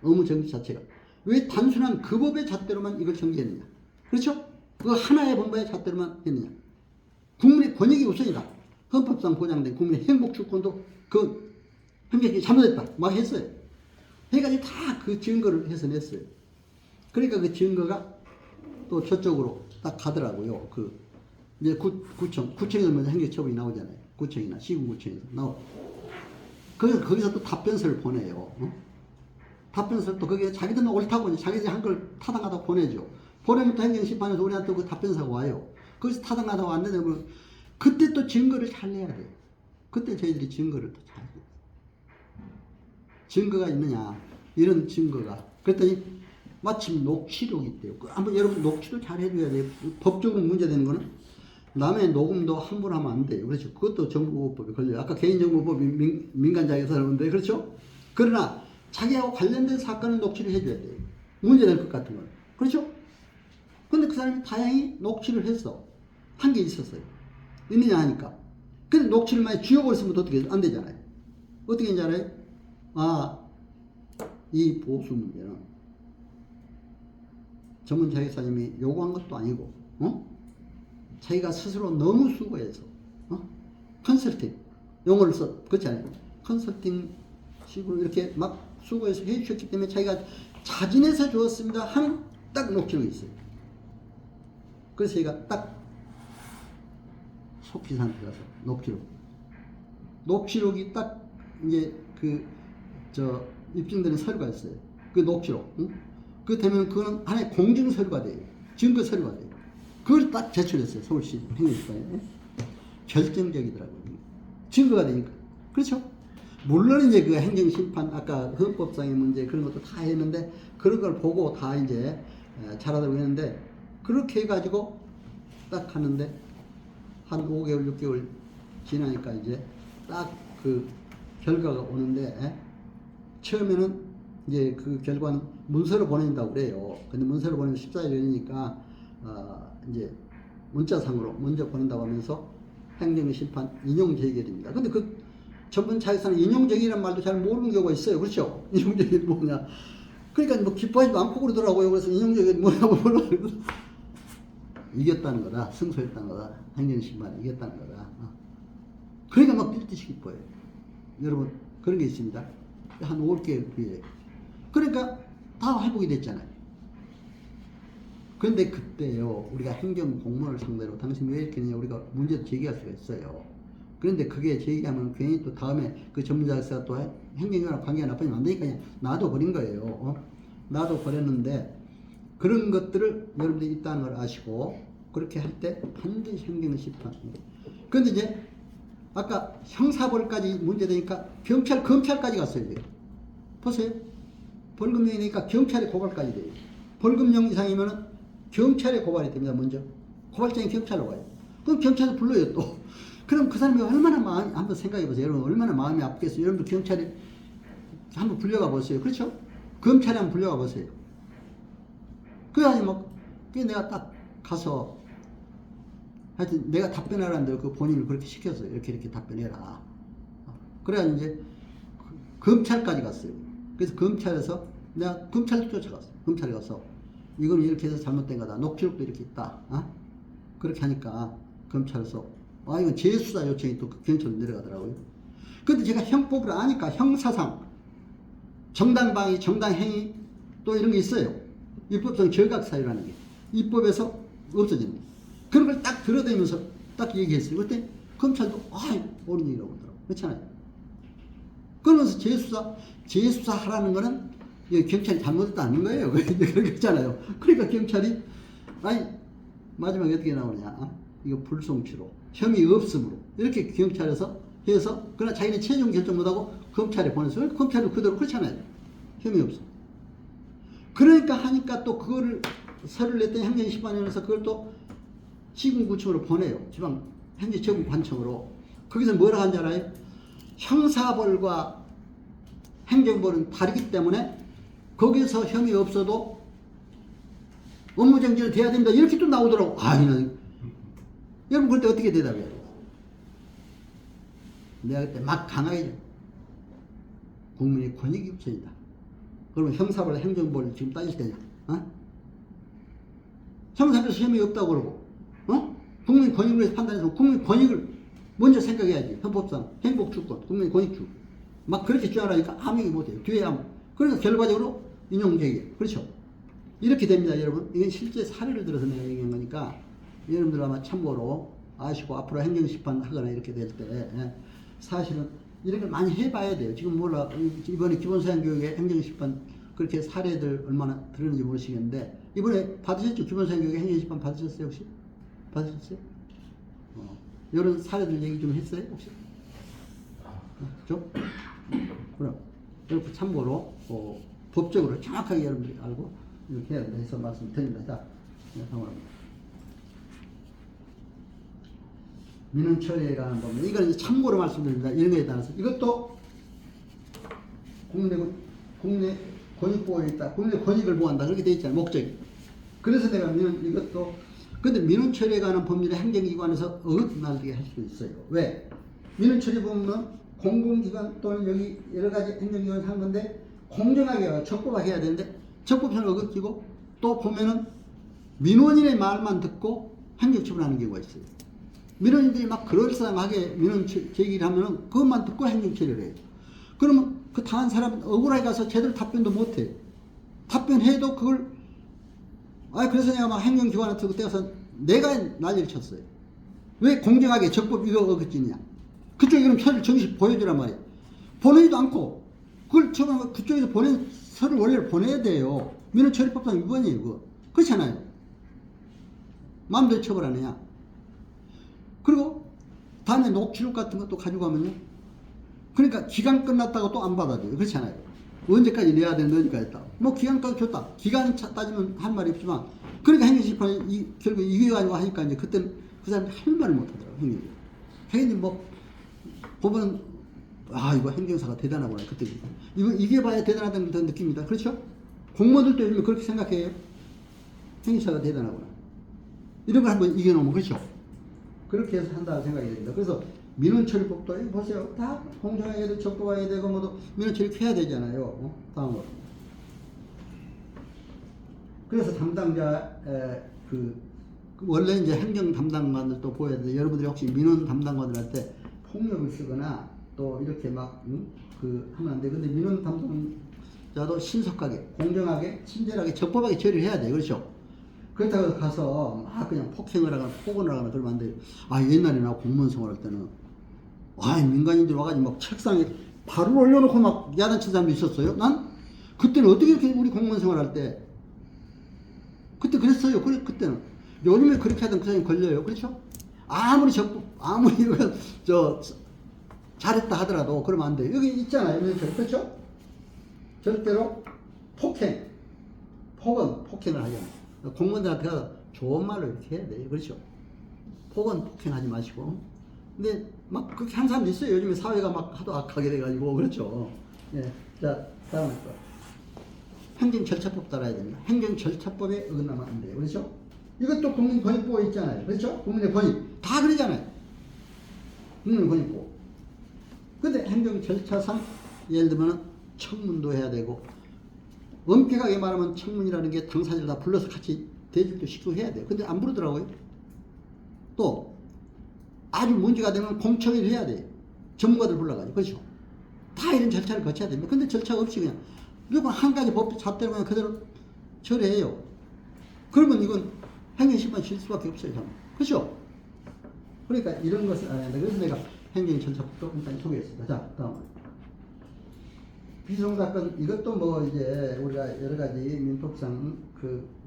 업무정지 자체가. 왜 단순한 그 법의 잣대로만 이걸 정지했느냐. 그렇죠? 그 하나의 법의 잣대로만 했느냐. 국민의 권익이 우선이다. 헌법상 보장된 국민의 행복주권도 그 행정이 잘못했다. 막 했어요. 그러니까 다 그 증거를 해서 냈어요. 그러니까 그 증거가 또 저쪽으로 딱 가더라고요. 이제 구청에서 먼저 행정처분이 나오잖아요. 구청이나 시군구청에서 나오고. 거기서 또 답변서를 보내요. 답변서를 또 거기에 자기들은 옳다고 이제 자기들이 한 걸 타당하다고 보내죠. 보내면 또 행정심판에서 우리한테 그 답변서가 와요. 거기서 타당하다고 안 되면 그때 또 증거를 잘 내야 돼요. 그때 저희들이 증거를 또 잘 내요. 증거가 있느냐. 이런 증거가. 그랬더니 마침 녹취록이 있대요. 한번 여러분 녹취도 잘 해줘야 돼요. 법적으로 문제되는 거는 남의 녹음도 함부로 하면 안 돼요. 그렇죠. 그것도 정보보호법에 걸려요. 아까 개인정보법이 민간자격사 하는데 그렇죠. 그러나 자기하고 관련된 사건은 녹취를 해줘야 돼요. 문제될 것 같은 건. 그렇죠. 근데 그 사람이 다행히 녹취를 했어. 한 게 있었어요. 있느냐 하니까. 근데 녹취를 만약 지워버렸으면 어떻게 안 되잖아요. 어떻게 했는지 알아요? 이 보수 문제는 전문 자격사님이 요구한 것도 아니고, 자기가 스스로 너무 수고해서, 컨설팅, 용어를 그렇지 않아요? 컨설팅 식으로 이렇게 막 수고해서 해주셨기 때문에 자기가 자진해서 주었습니다 하는 딱 녹취록이 있어요. 그래서 제가 딱 속기사한테 가서 녹취록이 딱 이제 입증되는 서류가 있어요. 그 녹취록. 응? 그 되면 그거는 하나의 공증 서류가 돼요. 증거 서류가 돼요. 그걸 딱 제출했어요. 서울시 행정지판에. 결정적이더라고요. 증거가 되니까. 그렇죠? 물론 이제 그 행정심판, 아까 헌법상의 문제 그런 것도 다 했는데, 그런 걸 보고 다 이제 잘하다고 했는데, 그렇게 해가지고 딱 하는데, 한 5개월, 6개월 지나니까 이제 딱 그 결과가 오는데, 처음에는 이제 그 결과는 문서로 보낸다고 그래요. 근데 문서로 보내면 14일 전이니까, 이제 문자상으로 먼저 보낸다고 하면서 행정심판 인용재결입니다. 근데 그 전문 자격사는 인용재결이라는 말도 잘 모르는 경우가 있어요. 그렇죠? 인용재결이 뭐냐. 그러니까 뭐 기뻐하지도 않고 그러더라고요. 그래서 인용재결이 뭐냐고 물어보고 이겼다는 거다. 승소했다는 거다. 행정심판이 이겼다는 거다. 그러니까 막 뛸듯이 기뻐요. 여러분, 그런 게 있습니다. 한 5개월 뒤에. 그러니까 다 회복이 됐잖아요. 그런데 그때요, 우리가 행정 공무원을 상대로 당신 왜 이렇게 했냐, 우리가 문제를 제기할 수가 있어요. 그런데 그게 제기하면 괜히 또 다음에 그 전문자가 또 행정이랑 관계가 나쁘면 안 되니까 그냥 놔둬버린 거예요. 놔둬버렸는데, 그런 것들을 여러분들이 있다는 걸 아시고, 그렇게 할 때 반드시 행정심판. 그런데 이제, 아까 형사벌까지 문제되니까 검찰까지 갔어요. 이제. 보세요. 벌금형이니까 경찰에 고발까지 돼요. 벌금형 이상이면은 경찰에 고발이 됩니다. 먼저 고발장이 경찰로 가요. 그럼 경찰을 불러요 또. 그럼 그 사람이 얼마나 마음이, 한번 생각해 보세요. 여러분 얼마나 마음이 아프겠어요. 여러분들 경찰에 한번 불려가 보세요. 그렇죠? 검찰에 한번 불려가 보세요. 그래가지고 내가 딱 가서 하여튼 내가 답변하라는 대로 그 본인을 그렇게 시켰어요. 이렇게 답변해라. 그래가지고 이제 검찰까지 갔어요. 그래서 검찰에서 내가 검찰도 쫓아갔어. 검찰에 가서 이건 이렇게 해서 잘못된 거다. 녹취록도 이렇게 있다. 그렇게 하니까 검찰에서 이건 재수사 요청이 또 경찰로 내려가더라고요. 근데 제가 형법을 아니까 형사상 정당방위, 정당행위 또 이런 게 있어요. 입법상 절각사유라는 게 입법에서 없어집니다. 그런 걸 딱 들어대면서 딱 얘기했어요. 그때 검찰도 옳은 얘기라고 그러더라고요. 그렇잖아요. 그러면서 재수사 하라는 거는 경찰이 잘못했다는 거예요. 그렇잖아요. 그러니까 경찰이 마지막에 어떻게 나오냐. 이거 불송치로 혐의 없음으로 이렇게 경찰에서 해서 그러나 자기는 최종 결정 못하고 검찰에 보냈어요. 검찰은 그대로 그렇잖아요. 혐의 없음. 그러니까 하니까 또 그거를 서류를 냈더니 행정심판위원회에서 그걸 또 시군구청으로 보내요. 지방 행정처분관청으로. 거기서 뭐라 하는지 알아요? 형사벌과 행정벌은 다르기 때문에 거기서 혐의 없어도 업무정지는 돼야 된다. 이렇게 또 나오더라고. 여러분 그럴 때 어떻게 대답해야 돼요? 내가 그때 막 강하게 국민의 권익이 우선이다. 그러면 형사벌, 행정벌 지금 따질 때냐? 형사벌에서 혐의 없다고 그러고 국민 권익을 해서 판단해서 국민 권익을 먼저 생각해야지. 헌법상 행복주권, 국민 권익주 막 그렇게 주장하니까 아무 얘기 못해요. 뒤에 아무. 그러니까 결과적으로 인용제기. 그렇죠? 이렇게 됩니다, 여러분. 이건 실제 사례를 들어서 내가 얘기한 거니까 여러분들 아마 참고로 아시고 앞으로 행정심판 하거나 이렇게 될 때 사실은 이런 걸 많이 해봐야 돼요. 지금 몰라. 이번에 기본사회교육에 행정심판 그렇게 사례들 얼마나 들었는지 모르시겠는데 이번에 받으셨죠? 기본사회교육에 행정심판 받으셨어요 혹시? 받으셨어요? 이런 사례들 얘기 좀 했어요 혹시? 좀? 그럼 여러분 참고로 법적으로 정확하게 여러분들이 알고 이렇게 해야 된다 해서 말씀드립니다. 자, 민원 처리에 관한 법률. 이건 이제 참고로 말씀드립니다. 이런 거에 따라서 이것도 국내 권익 보호에 있다. 국내 권익을 보호한다. 그렇게 돼 있잖아요. 목적이. 그래서 내가 이것도 근데 민원 처리에 관한 법률을 행정기관에서 어긋나게 할 수 있어요. 왜? 민원 처리 보면 공공기관 또는 여기 여러 가지 행정기관에서 한 건데 공정하게 적법하게 해야 되는데 적법성을 어긋지고 또 보면은 민원인의 말만 듣고 행정처분하는 경우가 있어요. 민원인들이 막 그럴싸하게 민원 제기를 하면은 그것만 듣고 행정처리를 해요. 그러면 그 당한 사람은 억울하게 가서 제대로 답변도 못해. 답변해도 그걸, 그래서 내가 막 행정기관한테 그때 가서 내가 난리를 쳤어요. 왜 공정하게 적법 이거 어겼지냐. 그쪽이 그럼 서류 정식 보여주란 말이야. 보내지도 않고, 그걸 그쪽에서 보낸 서류 원래를 보내야 돼요. 민원처리법상 위반이에요, 그거. 그렇잖아요. 마음대로 처벌 안 해야. 그리고 다음에 녹취록 같은 것도 가지고 가면요. 그러니까 기간 끝났다고 또 안 받아줘요. 그렇잖아요. 언제까지 내야 되는데 언제까지 했다. 뭐 기간까지 줬다. 기간 따지면 할 말이 없지만, 그러니까 행정심판이 결국 이게 가지고 하니까 이제 그때는 그 사람이 할 말을 못 하더라고요. 행정이. 행정이 뭐 보면 이거 행정사가 대단하구나. 그때 이게 봐야 대단하다는 느낌이다. 그렇죠? 공무원들도 요즘 그렇게 생각해요. 행정사가 대단하구나. 이런 걸 한번 이겨놓으면 그렇죠? 그렇게 해서 한다고 생각이 됩니다. 그래서 민원처리법도 이거 보세요. 다 공정하게 해도 적법하게 되고 뭐도 민원처리 해야 되잖아요. 다음으로. 그래서 담당자 원래 이제 행정 담당관들도 보여야 되는데 여러분들이 혹시 민원 담당관들한테 폭력을 쓰거나 또 이렇게 막 하면 안 돼. 근데 민원 담당자도 신속하게, 공정하게, 친절하게, 적법하게 처리를 해야 돼. 그렇죠? 그렇다고 가서 막 그냥 폭행을 하거나 폭언을 하거나 그러면 안 돼요. 옛날에 나 공무원 생활할 때는 민간인들 와가지고 막 책상에 발을 올려놓고 막 야단친 사람도 있었어요. 난 그때는 어떻게 이렇게 우리 공무원 생활할 때 그때 그랬어요. 그때는 요즘에 그렇게 하던 그 사람이 걸려요. 그렇죠? 아무리 잘했다 하더라도 그러면 안 돼요. 여기 있잖아요. 그렇죠? 절대로 폭행을 하지 않아요. 공무원들한테 가서 좋은 말로 이렇게 해야 돼요. 그렇죠? 폭행하지 마시고. 근데 막 그렇게 한 사람도 있어요. 요즘에 사회가 막 하도 악하게 돼가지고. 그렇죠? 예. 자, 다음에 거. 행정절차법 따라야 됩니다. 행정절차법에 어긋나면 안 돼요. 그렇죠? 이것도 국민권익보호 있잖아요. 그렇죠? 국민의 권익. 다 그러잖아요. 국민권익보호. 근데 행정절차상 예를 들면 청문도 해야 되고, 엄격하게 말하면 청문이라는 게 당사자를 다 불러서 같이 대질도 시키고 해야 돼요. 근데 안 부르더라고요. 또 아주 문제가 되면 공청회를 해야 돼요. 전문가들 불러가지고. 그렇죠? 다 이런 절차를 거쳐야 됩니다. 근데 절차가 없이 그냥 무조건 한 가지 법 잣대로 그냥 그대로 처리해요. 그러면 이건 행정심판 실 수밖에 없어요. 그렇죠? 그러니까 이런 것을 알아야 돼. 그래서 내가 행정절차법도 일단 소개했습니다. 자, 다음. 비속사건 이것도 뭐 이제 우리가 여러 가지 민법상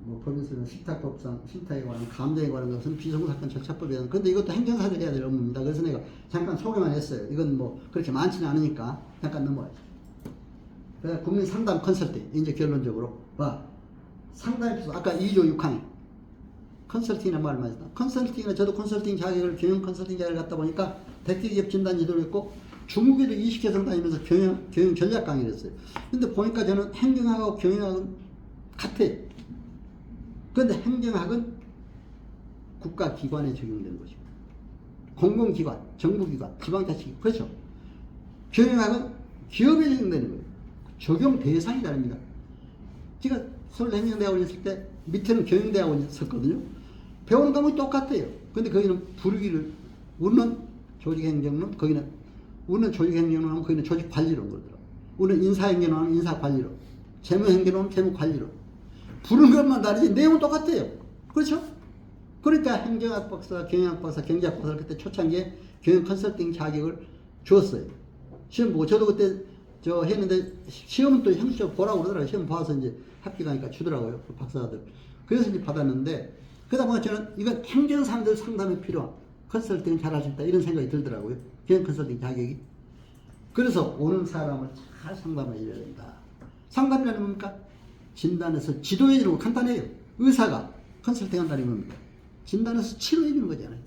뭐 법인쓰는 식탁법상 신탁에 관한 감정에 관한 것은 비속사건 절차법이라는. 근데 이것도 행정사를 해야 될 업무입니다. 그래서 내가 잠깐 소개만 했어요. 이건 뭐 그렇게 많지는 않으니까 잠깐 넘어가죠. 그래서 국민 상담 컨설팅 이제 결론적으로 상담의 필수. 아까 2조 6항 컨설팅이라는 말을 많이 했다. 컨설팅이나 저도 컨설팅 자격을 경영 컨설팅 자격을 갖다 보니까 대기업 진단 지도를 했고 중국에도 20개선 다니면서 경영 전략 강의를 했어요. 근데 보니까 저는 행정학하고 경영학은 같아요. 그런데 행정학은 국가기관에 적용되는 것이고, 공공기관, 정부기관, 지방자치기관, 그렇죠? 경영학은 기업에 적용되는 거예요. 적용 대상이 다릅니다. 제가 서울행정대학원에 있을 때 밑에는 경영대학원에 있었거든요. 배우는 과목이 똑같아요. 근데 거기는 부르기를, 우리는 조직행정론, 거기는 우리는 조직행정론 하면 거기는 조직관리론 그러더라고요. 우리는 인사행정론 하면 인사관리론, 재무행정론 하면 재무관리론. 부르는 것만 다르지 내용은 똑같아요. 그렇죠? 그러니까 행정학 박사, 경영학 박사, 경제학 박사를 그때 초창기에 경영 컨설팅 자격을 주었어요. 시험 보고 저도 그때 했는데 시험은 또 형식적으로 보라고 그러더라고요. 시험 봐서 이제 학교 가니까 주더라고요. 그 박사들. 그래서 이제 받았는데 그러다 보니까 저는 이건 행정사람들 상담에 필요한 컨설팅을 잘할 수 있다 이런 생각이 들더라고요. 경영 컨설팅 자격이. 그래서 오는 사람을 잘 상담을 해줘야 된다. 상담이라는 뭡니까? 진단해서 지도해 주는 거 간단해요. 의사가 컨설팅 한다는 겁니다. 진단해서 치료해 주는 거잖아요.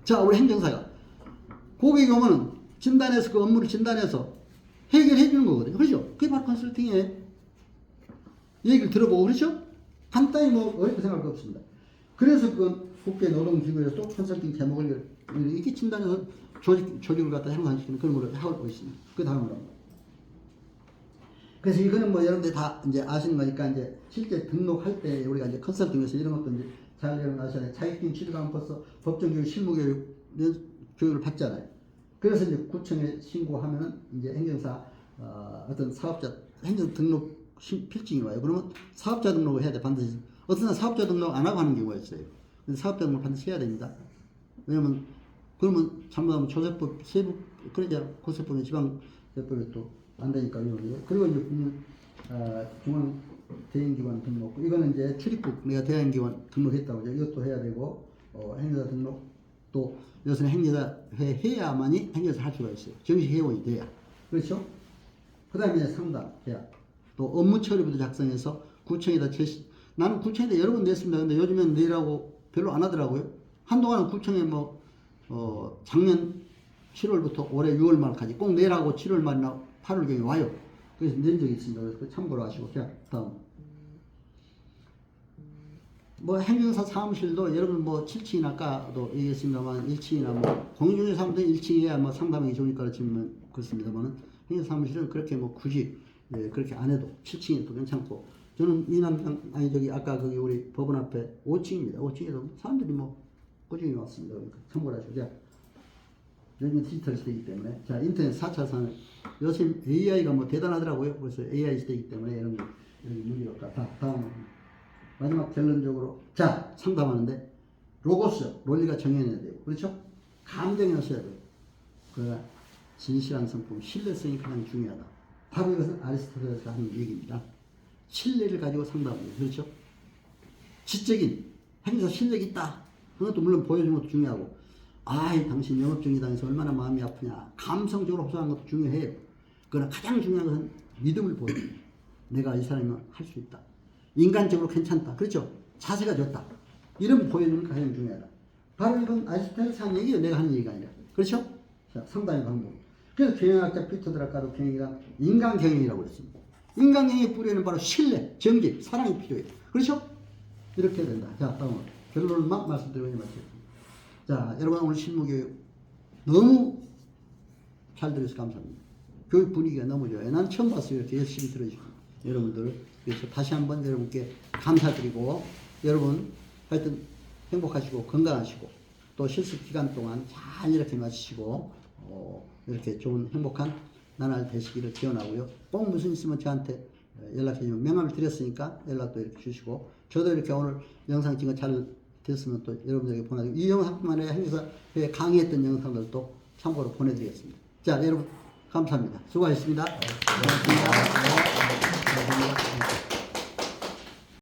자, 우리 행정사가 고객이 오면은 진단해서 그 업무를 진단해서 해결해 주는 거거든요. 그렇죠? 그게 바로 컨설팅의 얘기를 들어보고, 그렇죠? 간단히 뭐 어렵게 생각할 거 없습니다. 그래서 그건 국제노동기구에서 또 컨설팅 제목을 이렇게 진단해서 조직을 갖다 향상시키는 그런 걸 하고 있습니다. 그 다음으로. 그래서 이거는 뭐 여러분들 다 이제 아시는 거니까 이제 실제 등록할 때 우리가 이제 컨설팅에서 이런 것도 이제 잘 여러분 아셔야 돼요. 자격증 취득하면 벌써 법정교육, 실무교육 교육을 받잖아요. 그래서 이제 구청에 신고하면은 이제 행정사 어떤 사업자 행정 등록 필증이 와요. 그러면 사업자 등록을 해야 돼. 반드시. 어떤 사람 사업자 등록 안 하고 하는 경우가 있어요. 근데 사업자 등록 반드시 해야 됩니다. 왜냐면 그러면 잘못하면 조세법, 세법, 그러자 고세법에 지방세법에 또 안 되니까 위험해요. 그리고 이제 중앙 대행기관 등록. 이거는 이제 출입국 내가 대행기관 등록했다고 하죠. 이것도 해야 되고 행여자 등록 또 이것은 행여자 해야만이 행여자 할 수가 있어요. 정식 회원이 돼야. 그렇죠? 그 다음에 상담, 계약. 또 업무 처리부터 작성해서 구청에다 제시. 나는 구청에다 여러 번 냈습니다. 근데 요즘엔 내라고 별로 안 하더라고요. 한동안은 구청에 작년 7월부터 올해 6월 말까지 꼭 내라고 7월 말이나 8월경에 와요. 그래서 낸 적이 있습니다. 그래서 참고로 하시고. 자, 다음. 행정사 사무실도 여러분 7층이나 아까도 얘기했습니다만 1층이나 공인중개 사무실은 1층이야 상담하기 좋으니까 그렇지만 그렇습니다만은 행정사 사무실은 그렇게 굳이 그렇게 안 해도 7층에도 괜찮고 저는 아까 거기 우리 법원 앞에 5층입니다. 5층에도 사람들이 꾸준히 왔습니다. 그러니까 참고를 하시고. 자, 요즘은 디지털 시대이기 때문에. 자, 인터넷 4차 산업. 요즘 AI가 대단하더라고요. 그래서 AI 시대이기 때문에 이런 무리가 없다. 다음. 마지막 결론적으로. 자, 상담하는데 로고스, 논리가 정해져야 되고. 그렇죠? 감정이 있어야 돼요. 그러나 진실한 성품, 신뢰성이 가장 중요하다. 바로 이것은 아리스토텔레스가 하는 얘기입니다. 신뢰를 가지고 상담합니다. 그렇죠? 지적인 행사 실력이 있다. 그것도 물론 보여주는 것도 중요하고, 당신 영업 중이다 해서 얼마나 마음이 아프냐. 감성적으로 호소하는 것도 중요해요. 그러나 가장 중요한 것은 믿음을 보여줍니다. 내가 이 사람이면 할 수 있다. 인간적으로 괜찮다. 그렇죠? 자세가 좋다. 이런 보여주는 게 가장 중요하다. 바로 이건 아리스토텔레스 하는 얘기예요. 내가 하는 얘기가 아니라. 그렇죠? 자, 상담의 방법. 그래서 경영학자 피터 드라카도 경영이가 인간 경영이라고 했습니다. 인간 경영의 뿌리에는 바로 신뢰, 정직, 사랑이 필요해요. 그렇죠? 이렇게 해야 된다. 자, 다음 결론만 말씀드리고 이제 마치겠습니다. 자, 여러분 오늘 실무교육 너무 잘 들어서 감사합니다. 교육 분위기가 너무 좋아요. 난 처음 봤어요. 이렇게 열심히 들어주시고 여러분들. 그래서 다시 한번 여러분께 감사드리고 여러분 하여튼 행복하시고 건강하시고 또 실습 기간 동안 잘 이렇게 마치시고 이렇게 좋은 행복한 나날 되시기를 기원하고요. 꼭 무슨 있으면 저한테 연락해 주시면 명함을 드렸으니까 연락도 이렇게 주시고 저도 이렇게 오늘 영상 찍어 잘 됐으면 또 여러분들에게 보내드리고 이 영상뿐만 아니라 행사에 강의했던 영상들도 참고로 보내드리겠습니다. 자, 여러분 감사합니다. 수고하셨습니다. 고맙습니다.